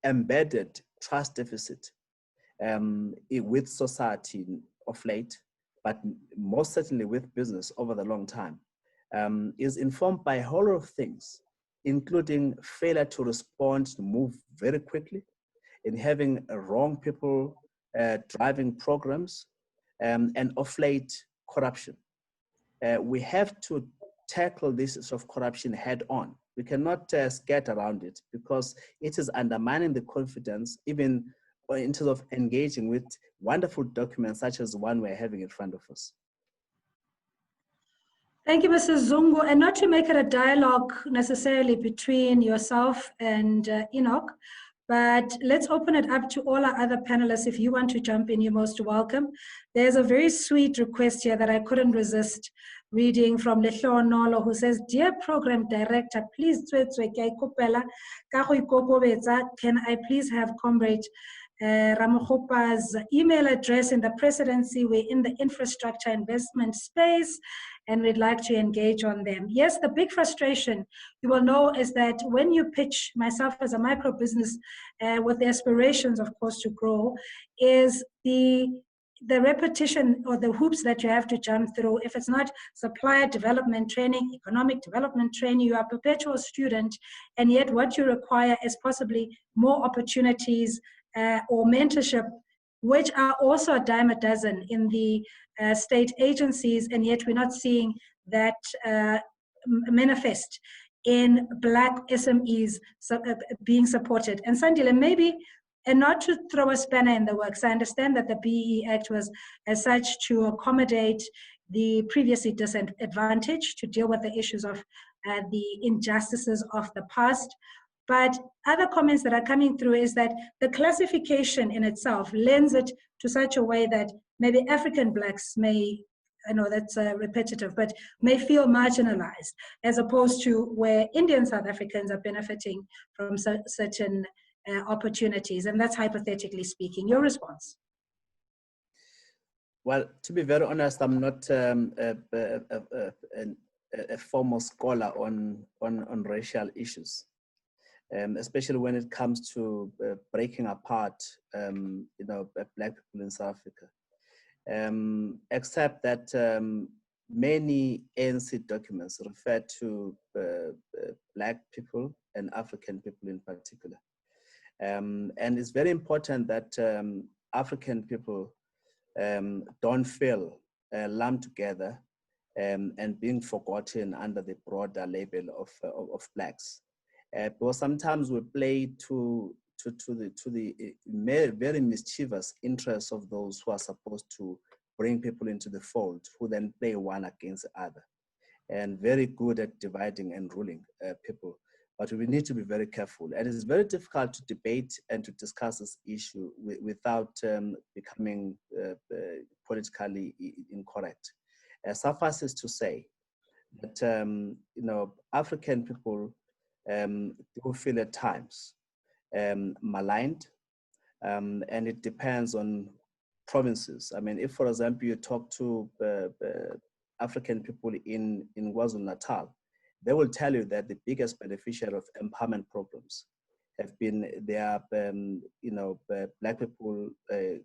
embedded trust deficit with society of late, but most certainly with business over the long time, is informed by a whole lot of things, including failure to respond, to move very quickly, in having wrong people driving programs, and of late, corruption. We have to tackle this sort of corruption head on. We cannot skirt around it, because it is undermining the confidence, even in terms of engaging with wonderful documents such as the one we're having in front of us. Thank you, Mr. Zungu. And not to make it a dialogue necessarily between yourself and Enoch, but let's open it up to all our other panelists. If you want to jump in, you're most welcome. There's a very sweet request here that I couldn't resist reading from Lehlonolo, who says, "Dear Program Director, please, can I please have Comrade Ramokgopa's email address in the presidency? We're in the infrastructure investment space, and we'd like to engage on them." Yes, the big frustration, you will know, is that when you pitch, myself as a micro business with the aspirations, of course, to grow, is the repetition or the hoops that you have to jump through. If it's not supplier development training, economic development training, you are a perpetual student, and yet what you require is possibly more opportunities or mentorship, which are also a dime a dozen in the state agencies, and yet we're not seeing that manifest in Black SMEs being supported. And Sandile, maybe, and not to throw a spanner in the works, I understand that the BEE Act was as such to accommodate the previously disadvantaged, to deal with the issues of the injustices of the past. But other comments that are coming through is that the classification in itself lends it to such a way that maybe African Blacks may, I know that's repetitive, but may feel marginalized, as opposed to where Indian South Africans are benefiting from certain opportunities. And that's hypothetically speaking. Your response? Well, to be very honest, I'm not a formal scholar on racial issues. Especially when it comes to breaking apart, Black people in South Africa. Except that many ANC documents refer to Black people and African people in particular. And it's very important that African people don't feel lumped together and being forgotten under the broader label of Blacks. Because sometimes we play to the very mischievous interests of those who are supposed to bring people into the fold, who then play one against the other, and very good at dividing and ruling people. But we need to be very careful. And it's very difficult to debate and to discuss this issue without becoming politically incorrect. Suffice is to say that African people do feel at times maligned, and it depends on provinces. I mean, if, for example, you talk to African people in KwaZulu-Natal, they will tell you that the biggest beneficiary of empowerment programs have been their, Black people,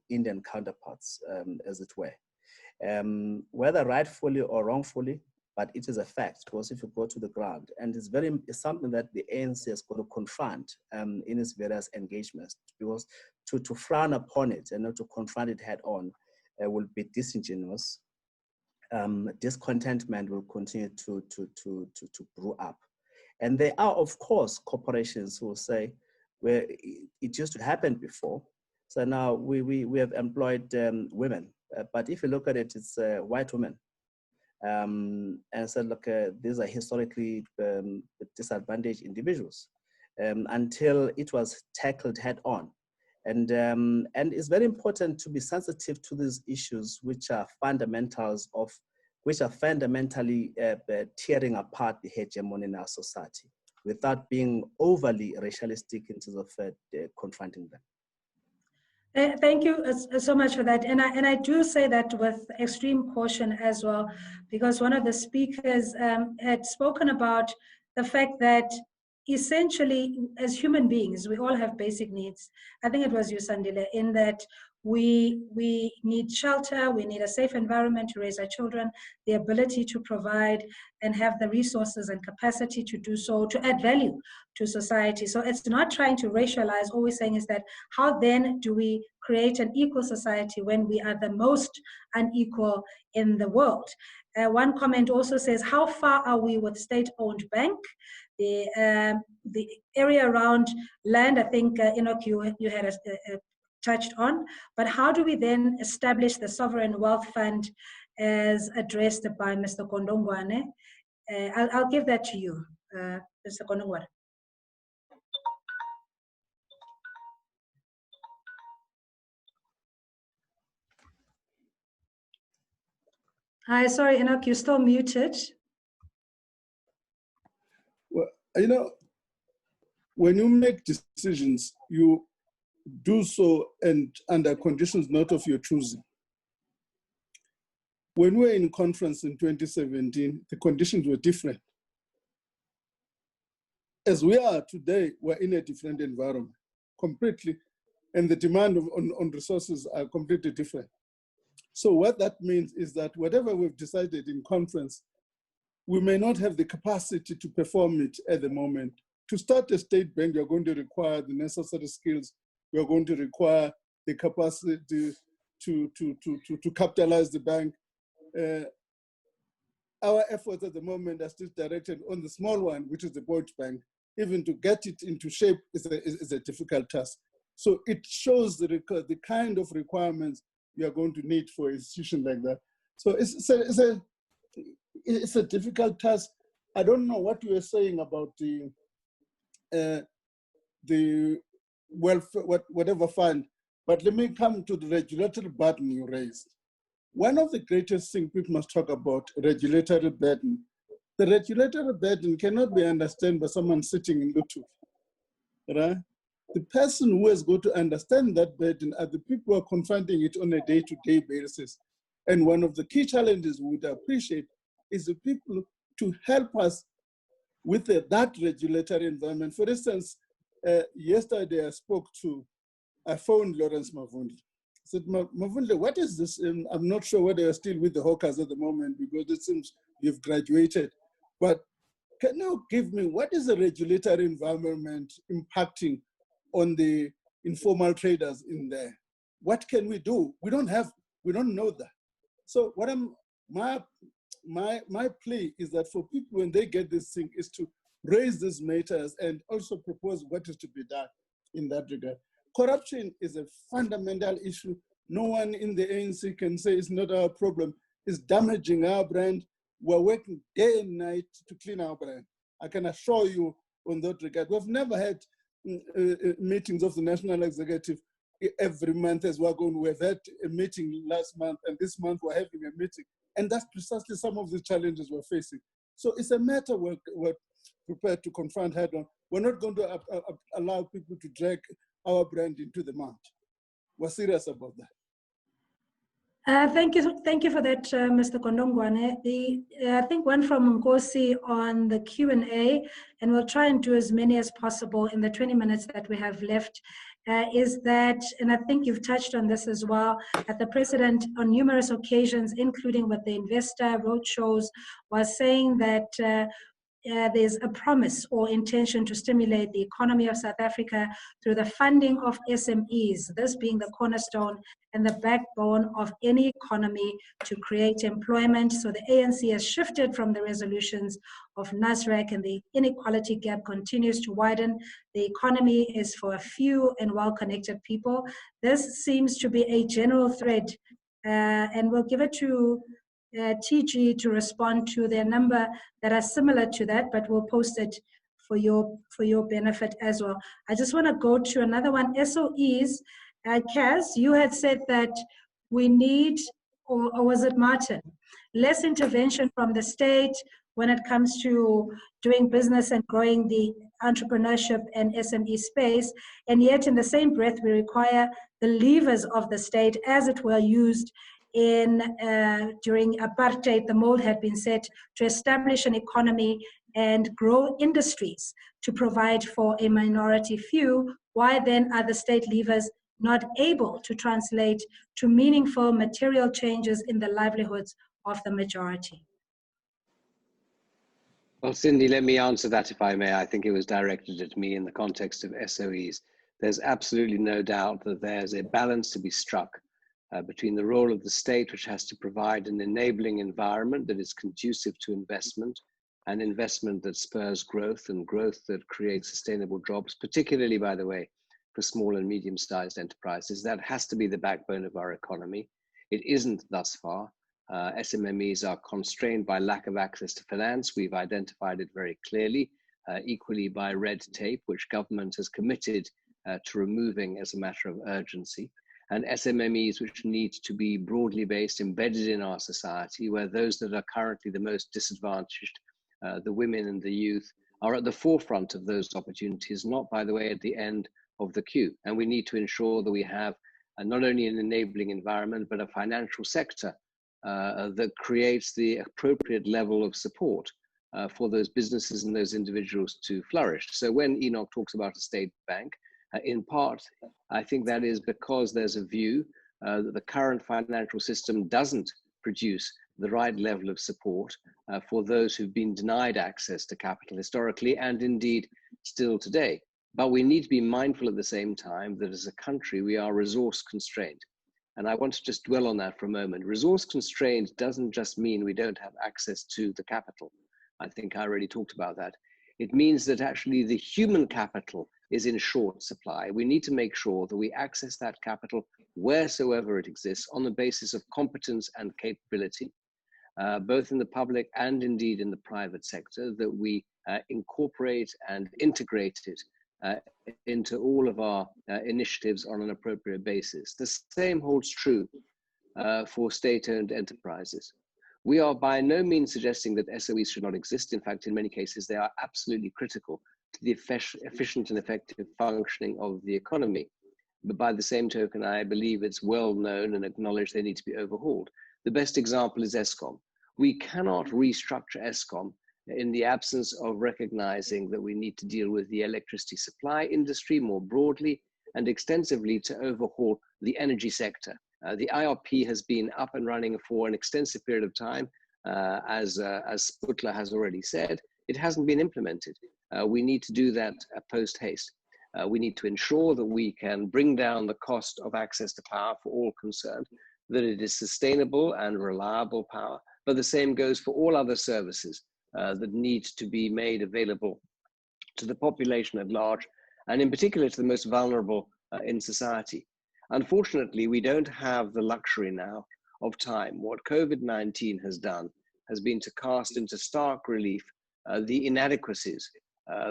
Indian counterparts, as it were. Whether rightfully or wrongfully, but it is a fact, because if you go to the ground, and it's something that the ANC has got to confront in its various engagements, because to frown upon it and not to confront it head on will be disingenuous. Discontentment will continue to brew up. And there are, of course, corporations who will say, well, it used to happen before, so now we have employed women. But if you look at it, it's white women. And said, look, these are historically disadvantaged individuals. Until it was tackled head on, And it's very important to be sensitive to these issues, which are fundamentally tearing apart the hegemony in our society, without being overly racialistic in terms of confronting them. Thank you so much for that. And I do say that with extreme caution as well, because one of the speakers had spoken about the fact that essentially, as human beings, we all have basic needs. I think it was you, Sandile, in that we need shelter, we need a safe environment to raise our children, the ability to provide and have the resources and capacity to do so, to add value to society. So it's not trying to racialize. All we're saying is that how then do we create an equal society when we are the most unequal in the world? One comment also says, how far are we with state-owned bank? The area around land, I think, Enoch, you had touched on, but how do we then establish the sovereign wealth fund as addressed by Mr. Godongwana? I'll give that to you, Mr. Godongwana. Hi, sorry, Enoch, you're still muted. Well, you know, when you make decisions, you do so and under conditions not of your choosing. When we were in conference in 2017, the conditions were different. As we are today, we're in a different environment, completely, and the demand on resources are completely different. So what that means is that whatever we've decided in conference, we may not have the capacity to perform it at the moment. To start a state bank, you're going to require the necessary skills. You're going to require the capacity to capitalize the bank. Our efforts at the moment are still directed on the small one, which is the Deutsche Bank. Even to get it into shape is a difficult task. So it shows the kind of requirements you are going to need for an institution like that. So it's a difficult task. I don't know what you were saying about the welfare, whatever fund, but let me come to the regulatory burden you raised. One of the greatest things people must talk about, regulatory burden. The regulatory burden cannot be understood by someone sitting in Lutu, right? The person who has got to understand that burden are the people who are confronting it on a day-to-day basis. And one of the key challenges we would appreciate is the people to help us with that regulatory environment. For instance, yesterday I phoned Lawrence Mavunde. I said, Mavunde, what is this? I'm not sure whether you're still with the hawkers at the moment because it seems you've graduated. But can you give me, what is the regulatory environment impacting on the informal traders in there? What can we do? We don't know that. So what my plea is that for people when they get this thing is to raise these matters and also propose what is to be done in that regard. Corruption is a fundamental issue. No one in the ANC can say it's not our problem. It's damaging our brand. We're working day and night to clean our brand. I can assure you on that regard. We've never had meetings of the National Executive every month as we're going. We've had a meeting last month, and this month we're having a meeting. And that's precisely some of the challenges we're facing. So it's a matter we're prepared to confront head on. We're not going to allow people to drag our brand into the mud. We're serious about that. Thank you for that, Mr. Godongwana. I think one from Nkosi on the Q&A, and we'll try and do as many as possible in the 20 minutes that we have left, is that, and I think you've touched on this as well, that the President on numerous occasions, including with the investor roadshows, was saying that there's a promise or intention to stimulate the economy of South Africa through the funding of SMEs, this being the cornerstone and the backbone of any economy to create employment. So the ANC has shifted from the resolutions of NASREC, and the inequality gap continues to widen. The economy is for a few and well-connected people. This seems to be a general thread, and we'll give it to TG to respond to their number that are similar to that, but we'll post it for your benefit as well. I just want to go to another one, SOEs. Kaz, you had said that we need, or was it Martin, less intervention from the state when it comes to doing business and growing the entrepreneurship and SME space, and yet in the same breath we require the levers of the state, as it were, used in during apartheid. The mold had been set to establish an economy and grow industries to provide for a minority few. Why then are the state levers not able to translate to meaningful material changes in the livelihoods of the majority? Well, Cindy, let me answer that if I may. I think it was directed at me in the context of SOEs. There's absolutely no doubt that there's a balance to be struck between the role of the state, which has to provide an enabling environment that is conducive to investment, and investment that spurs growth, and growth that creates sustainable jobs, particularly, by the way, for small and medium-sized enterprises. That has to be the backbone of our economy. It isn't thus far. SMMEs are constrained by lack of access to finance. We've identified it very clearly, equally by red tape, which government has committed to removing as a matter of urgency. And SMMEs which need to be broadly based, embedded in our society, where those that are currently the most disadvantaged, the women and the youth, are at the forefront of those opportunities, not, by the way, at the end of the queue. And we need to ensure that we have not only an enabling environment, but a financial sector that creates the appropriate level of support for those businesses and those individuals to flourish. So when Enoch talks about a state bank, in part, I think that is because there's a view that the current financial system doesn't produce the right level of support for those who've been denied access to capital historically, and indeed still today. But we need to be mindful at the same time that as a country, we are resource constrained. And I want to just dwell on that for a moment. Resource constrained doesn't just mean we don't have access to the capital. I think I already talked about that. It means that actually the human capital is in short supply. We need to make sure that we access that capital wheresoever it exists on the basis of competence and capability, both in the public and indeed in the private sector, that we incorporate and integrate it into all of our initiatives on an appropriate basis. The same holds true for state-owned enterprises. We are by no means suggesting that SOEs should not exist. In fact, in many cases, they are absolutely critical to the efficient and effective functioning of the economy. But by the same token, I believe it's well known and acknowledged they need to be overhauled. The best example is Eskom. We cannot restructure Eskom in the absence of recognizing that we need to deal with the electricity supply industry more broadly and extensively to overhaul the energy sector. The IRP has been up and running for an extensive period of time. As Sputler has already said, it hasn't been implemented. We need to do that post haste. We need to ensure that we can bring down the cost of access to power for all concerned, that it is sustainable and reliable power, but the same goes for all other services that need to be made available to the population at large, and in particular to the most vulnerable in society. Unfortunately, we don't have the luxury now of time. What COVID-19 has done has been to cast into stark relief the inadequacies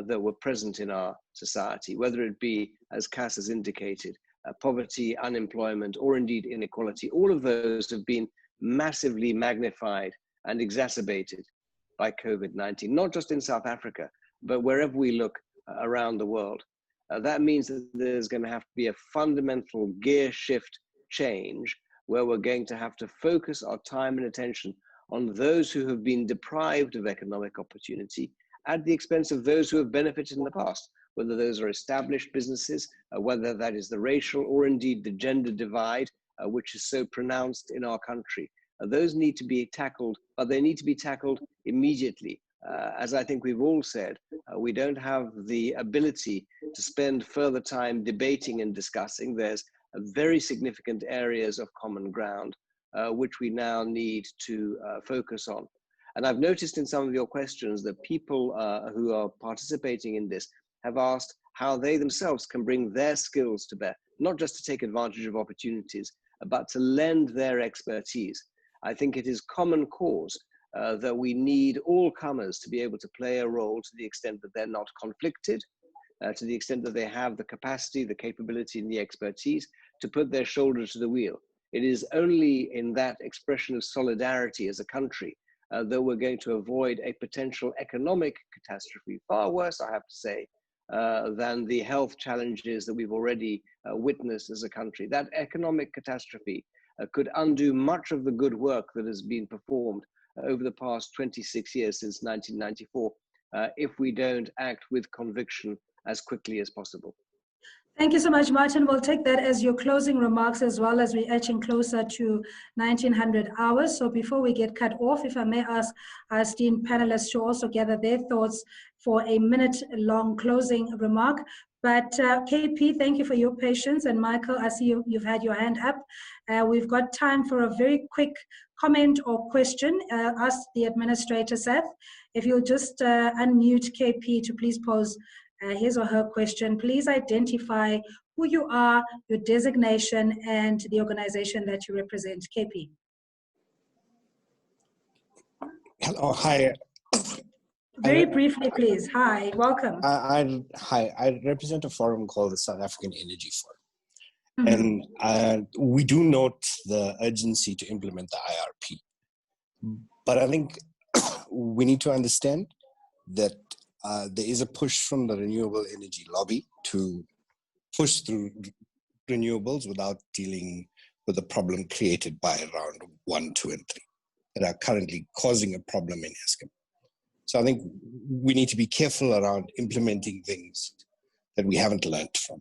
that were present in our society, whether it be, as Cass has indicated, poverty, unemployment, or indeed inequality. All of those have been massively magnified and exacerbated by COVID-19, not just in South Africa, but wherever we look around the world. That means that there's going to have to be a fundamental gear shift change where we're going to have to focus our time and attention on those who have been deprived of economic opportunity at the expense of those who have benefited in the past, whether those are established businesses, whether that is the racial or indeed the gender divide, which is so pronounced in our country. Those need to be tackled, but they need to be tackled immediately. As I think we've all said, we don't have the ability to spend further time debating and discussing. There's very significant areas of common ground, which we now need to focus on. And I've noticed in some of your questions that people who are participating in this have asked how they themselves can bring their skills to bear, not just to take advantage of opportunities, but to lend their expertise. I think it is common cause that we need all comers to be able to play a role to the extent that they're not conflicted, to the extent that they have the capacity, the capability, and the expertise to put their shoulder to the wheel. It is only in that expression of solidarity as a country that we're going to avoid a potential economic catastrophe, far worse, I have to say, than the health challenges that we've already witnessed as a country. That economic catastrophe could undo much of the good work that has been performed over the past 26 years since 1994, if we don't act with conviction as quickly as possible. Thank you so much, Martin. We'll take that as your closing remarks as well as we're edging closer to 1900 hours. So before we get cut off, if I may ask our esteemed panelists to also gather their thoughts for a minute-long closing remark. But KP, thank you for your patience. And Michael, I see you've had your hand up. We've got time for a very quick comment or question. Ask the administrator, Seth, if you'll just unmute KP to please pose his or her question. Please identify who you are, your designation, and the organization that you represent. KP. Hello, hi. Very briefly, please. Hi, welcome. Hi, I represent a forum called the South African Energy Forum. And we do note the urgency to implement the IRP. But I think we need to understand that there is a push from the renewable energy lobby to push through renewables without dealing with the problem created by round 1, 2, and 3 that are currently causing a problem in Eskom. So I think we need to be careful around implementing things that we haven't learned from.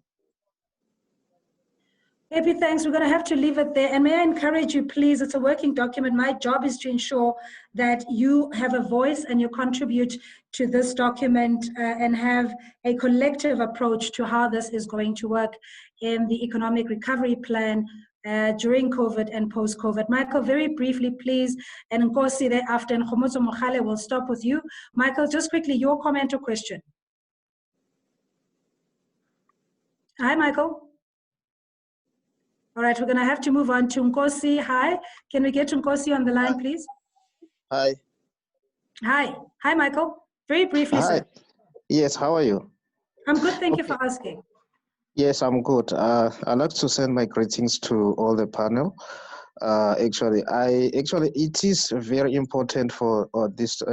KP, thanks. We're going to have to leave it there. And may I encourage you, please, it's a working document. My job is to ensure that you have a voice and you contribute to this document and have a collective approach to how this is going to work in the economic recovery plan during COVID and post-COVID. Michael, very briefly, please, and Nkosi thereafter, and Kgomotso Mogale will stop with you. Michael, just quickly, your comment or question. Hi, Michael. All right, we're going to have to move on to Nkosi. Hi, can we get to Nkosi on the line, please? Hi. Hi. Hi, Michael. Very briefly, Hi. sir. Yes, how are you? I'm good, thank you for asking. Yes, I'm good. I'd like to send my greetings to all the panel. Actually, it is very important for this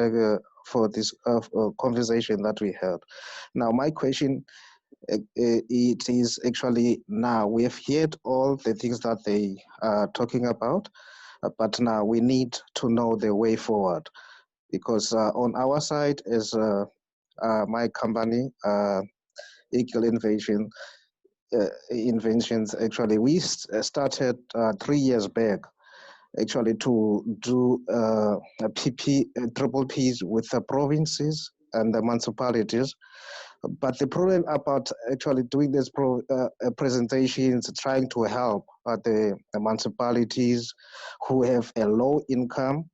conversation that we had. Now, my question, it is actually now we have heard all the things that they are talking about, but now we need to know the way forward, because on our side, as my company, Equal Inventions, actually, we started 3 years back, actually, to do triple Ps with the provinces and the municipalities. But the problem about actually doing these presentations, trying to help the municipalities who have a low income.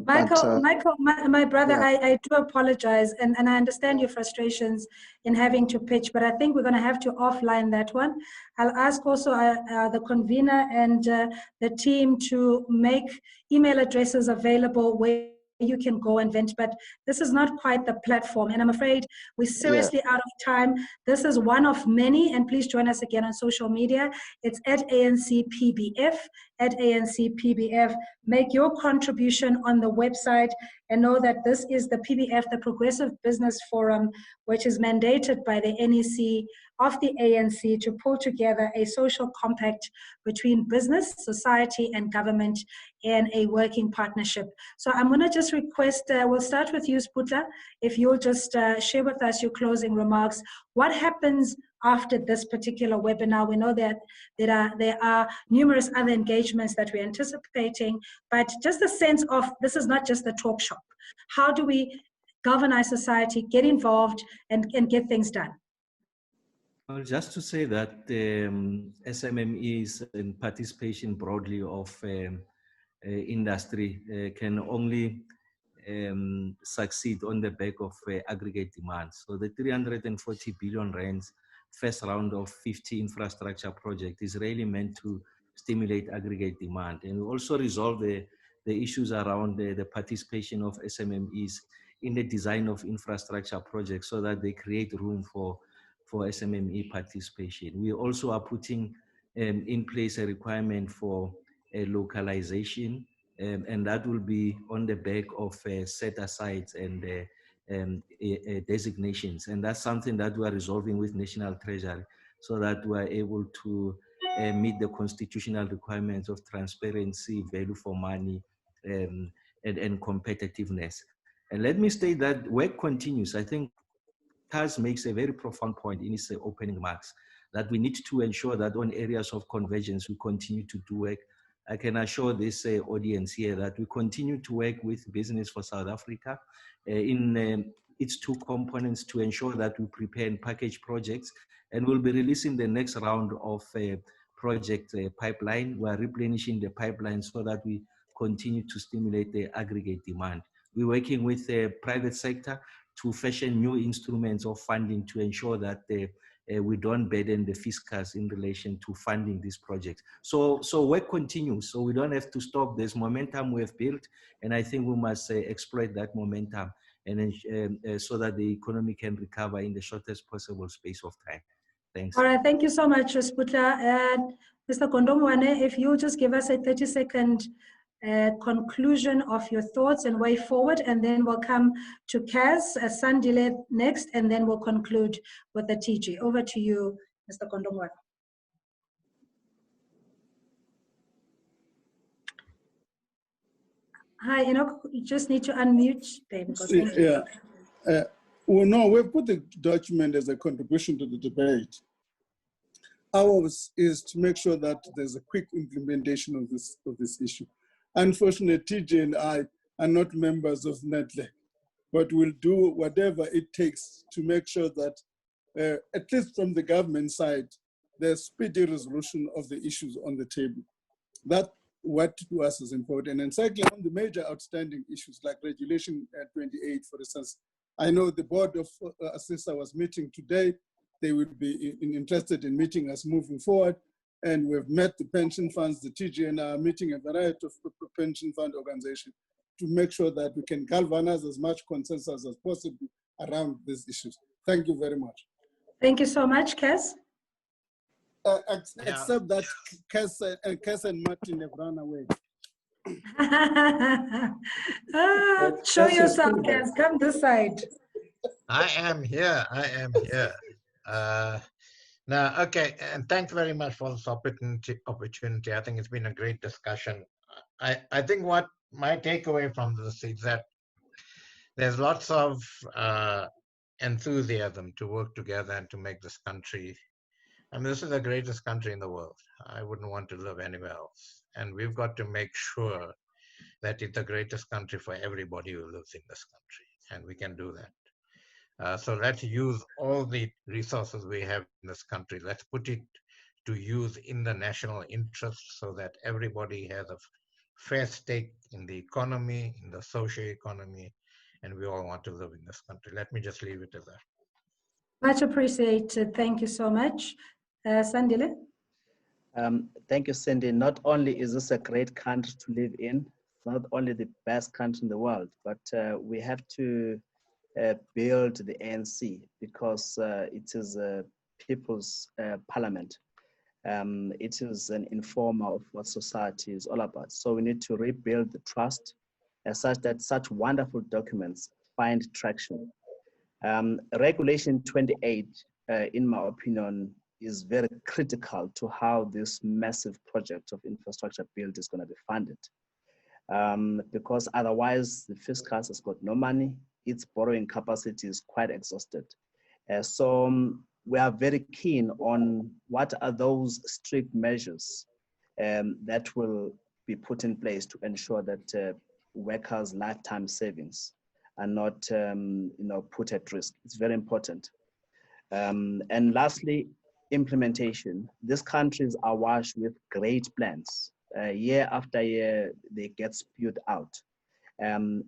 Michael, my brother, yeah. I do apologize, and I understand your frustrations in having to pitch, but I think we're going to have to offline that one. I'll ask also the convener and the team to make email addresses available where you can go and vent, but this is not quite the platform, and I'm afraid we're seriously out of time. This is one of many, and please join us again on social media. It's at ANCPBF, at ANCPBF. Make your contribution on the website and know that this is the PBF, the Progressive Business Forum, which is mandated by the NEC of the ANC to pull together a social compact between business, society, and government in a working partnership. So I'm going to just request, we'll start with you, Sputla, if you'll just share with us your closing remarks. What happens after this particular webinar? We know that there are numerous other engagements that we're anticipating, but just a sense of this is not just a talk shop. How do we galvanize society, get involved, and get things done? Well, just to say that SMMEs and participation broadly of industry can only succeed on the back of aggregate demand. So the 340 billion rands first round of 50 infrastructure project is really meant to stimulate aggregate demand and also resolve the the issues around the participation of SMMEs in the design of infrastructure projects so that they create room for SMME participation. We also are putting in place a requirement for localization, and that will be on the back of set-asides and designations. And that's something that we are resolving with National Treasury so that we are able to meet the constitutional requirements of transparency, value for money, and competitiveness. And let me state that work continues. I think Kaz makes a very profound point in his opening remarks that we need to ensure that on areas of convergence, we continue to do work. I can assure this audience here that we continue to work with Business for South Africa in its two components to ensure that we prepare and package projects, and we'll be releasing the next round of project pipeline. We're replenishing the pipeline so that we continue to stimulate the aggregate demand. We're working with the private sector to fashion new instruments of funding to ensure that we don't burden the fiscus in relation to funding these projects. So work continues, so we don't have to stop. There's momentum we have built, and I think we must exploit that momentum and so that the economy can recover in the shortest possible space of time. Thanks. All right, thank you so much, Sputla. And Mr. Godongwana, if you just give us a 30-second conclusion of your thoughts and way forward, and then we'll come to Kaz, Sandile next, and then we'll conclude with the TG. Over to you, Mr. Godongwana. Hi, Enoch, you just need to unmute them. Yeah. Well, no, we've put the document as a contribution to the debate. Ours is to make sure that there's a quick implementation of this issue. Unfortunately, TJ and I are not members of NEC, but we'll do whatever it takes to make sure that, at least from the government side, there's speedy resolution of the issues on the table. That's what to us is important. And secondly, on the major outstanding issues like Regulation 28, for instance, I know the board of Assisa was meeting today. They would be interested in meeting us moving forward. And we've met the pension funds, the TGN are meeting a variety of pension fund organizations to make sure that we can galvanize as much consensus as possible around these issues. Thank you very much. Thank you so much, Kaz. Except that Kaz and Martin have run away. Show yourself, Kaz. Come this side. I am here. Now, okay, and thanks very much for this opportunity. I think it's been a great discussion. I think what my takeaway from this is that there's lots of enthusiasm to work together and to make this country. I mean, this is the greatest country in the world. I wouldn't want to live anywhere else. And we've got to make sure that it's the greatest country for everybody who lives in this country, and we can do that. So let's use all the resources we have in this country. Let's put it to use in the national interest so that everybody has a fair stake in the economy, in the social economy, and we all want to live in this country. Let me just leave it at that. Much appreciated. Thank you so much. Sandile? Thank you, Cindy. Not only is this a great country to live in, not only the best country in the world, but we have to build the ANC because it is a people's parliament. It is an informer of what society is all about. So we need to rebuild the trust such that such wonderful documents find traction. Regulation 28, in my opinion, is very critical to how this massive project of infrastructure build is going to be funded. Because otherwise the fiscus has got no money, its borrowing capacity is quite exhausted. So we are very keen on what are those strict measures that will be put in place to ensure that workers' lifetime savings are not put at risk. It's very important. And lastly, implementation. These countries are awash with great plans. Year after year, they get spewed out.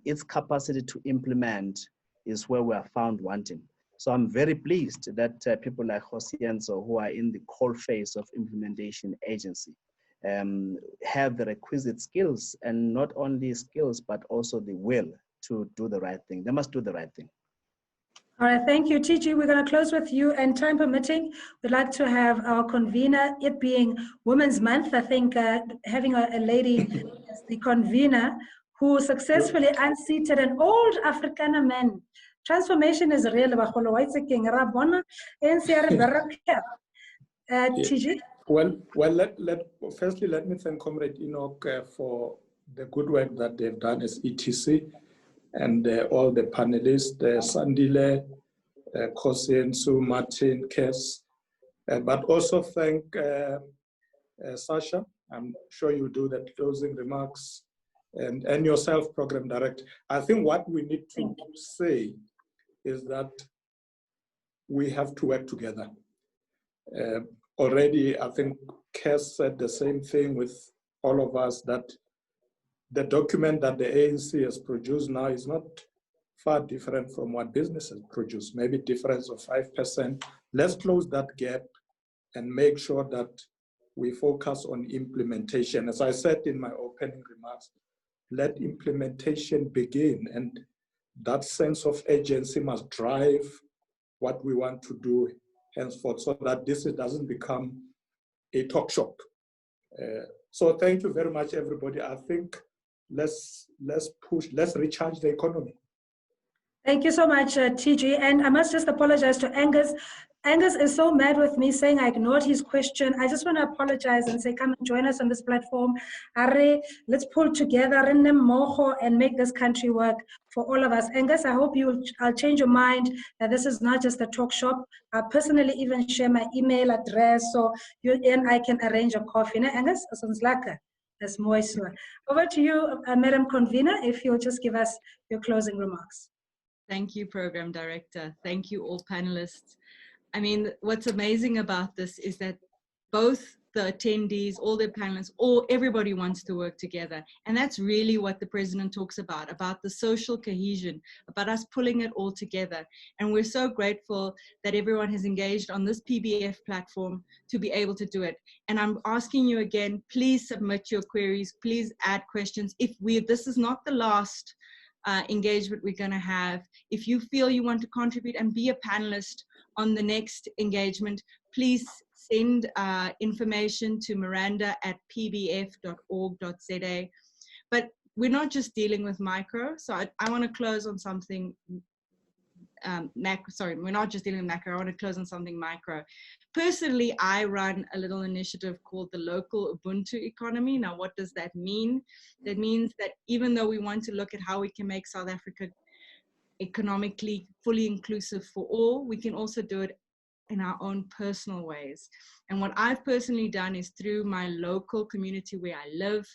Its capacity to implement is where we are found wanting. So I'm very pleased that people like Kgosientso, who are in the coal phase of implementation agency, have the requisite skills, and not only skills, but also the will to do the right thing. They must do the right thing. All right, thank you, TG. We're going to close with you, and time permitting, we'd like to have our convener, it being Women's Month. I think having a lady as the convener who successfully unseated an old Afrikaner man. Transformation is real. TG? Well, firstly, let me thank Comrade Enoch for the good work that they've done as ETC, and all the panelists, Sandile, Kgosientso, Martin, Kes, but also thank Sasha. I'm sure you'll do the closing remarks, and yourself, Program Director. I think what we need to say is that we have to work together. Already, I think Kes said the same thing with all of us, that the document that the ANC has produced now is not far different from what businesses produce, maybe difference of 5%. Let's close that gap and make sure that we focus on implementation. As I said in my opening remarks, let implementation begin, and that sense of urgency must drive what we want to do henceforth, so that this doesn't become a talk shop. So thank you very much, everybody. I think let's recharge the economy. Thank you so much, TG. And I must just apologize to Angus. Angus is so mad with me saying I ignored his question. I just want to apologize and say, come and join us on this platform. Are, let's pull together and make this country work for all of us. Angus, I hope I'll change your mind that this is not just a talk shop. I'll personally even share my email address so you and I can arrange a coffee. Angus, that's moist. Over to you, Madam Convener, if you'll just give us your closing remarks. Thank you, Program Director. Thank you, all panelists. I mean, what's amazing about this is that both the attendees, all the panelists, everybody wants to work together. And that's really what the President talks about the social cohesion, about us pulling it all together. And we're so grateful that everyone has engaged on this PBF platform to be able to do it. And I'm asking you again, please submit your queries, please add questions. This is not the last engagement we're going to have. If you feel you want to contribute and be a panelist on the next engagement, please send information to miranda@pbf.org.za. But we're not just dealing with micro, so I want to close on something we're not just dealing with macro, I want to close on something micro. Personally, I run a little initiative called the Local Ubuntu Economy. Now, what does that mean? That means that even though we want to look at how we can make South Africa economically fully inclusive for all, we can also do it in our own personal ways. And what I've personally done is through my local community where I live,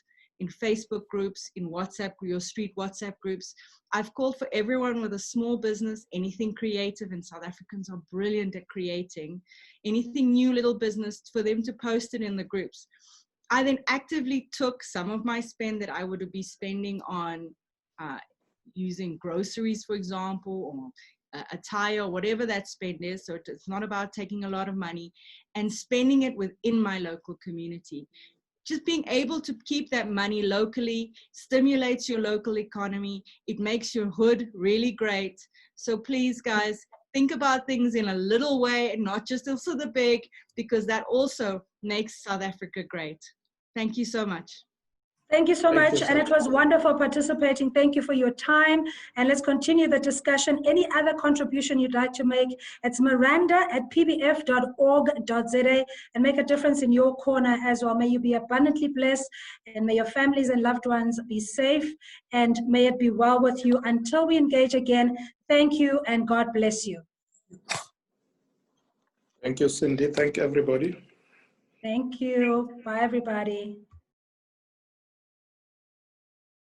in Facebook groups, in WhatsApp, your street WhatsApp groups, I've called for everyone with a small business, anything creative, and South Africans are brilliant at creating, anything new little business, for them to post it in the groups. I then actively took some of my spend that I would be spending on using groceries, for example, or attire, or whatever that spend is, so it's not about taking a lot of money, and spending it within my local community. Just being able to keep that money locally stimulates your local economy. It makes your hood really great. So please, guys, think about things in a little way and not just also the big, because that also makes South Africa great. Thank you so much. Thank you so much, and it was wonderful participating. Thank you for your time, and let's continue the discussion. Any other contribution you'd like to make, it's miranda@pbf.org.za, and make a difference in your corner as well. May you be abundantly blessed, and may your families and loved ones be safe, and may it be well with you. Until we engage again, thank you, and God bless you. Thank you, Cindy. Thank you, everybody. Thank you. Bye, everybody.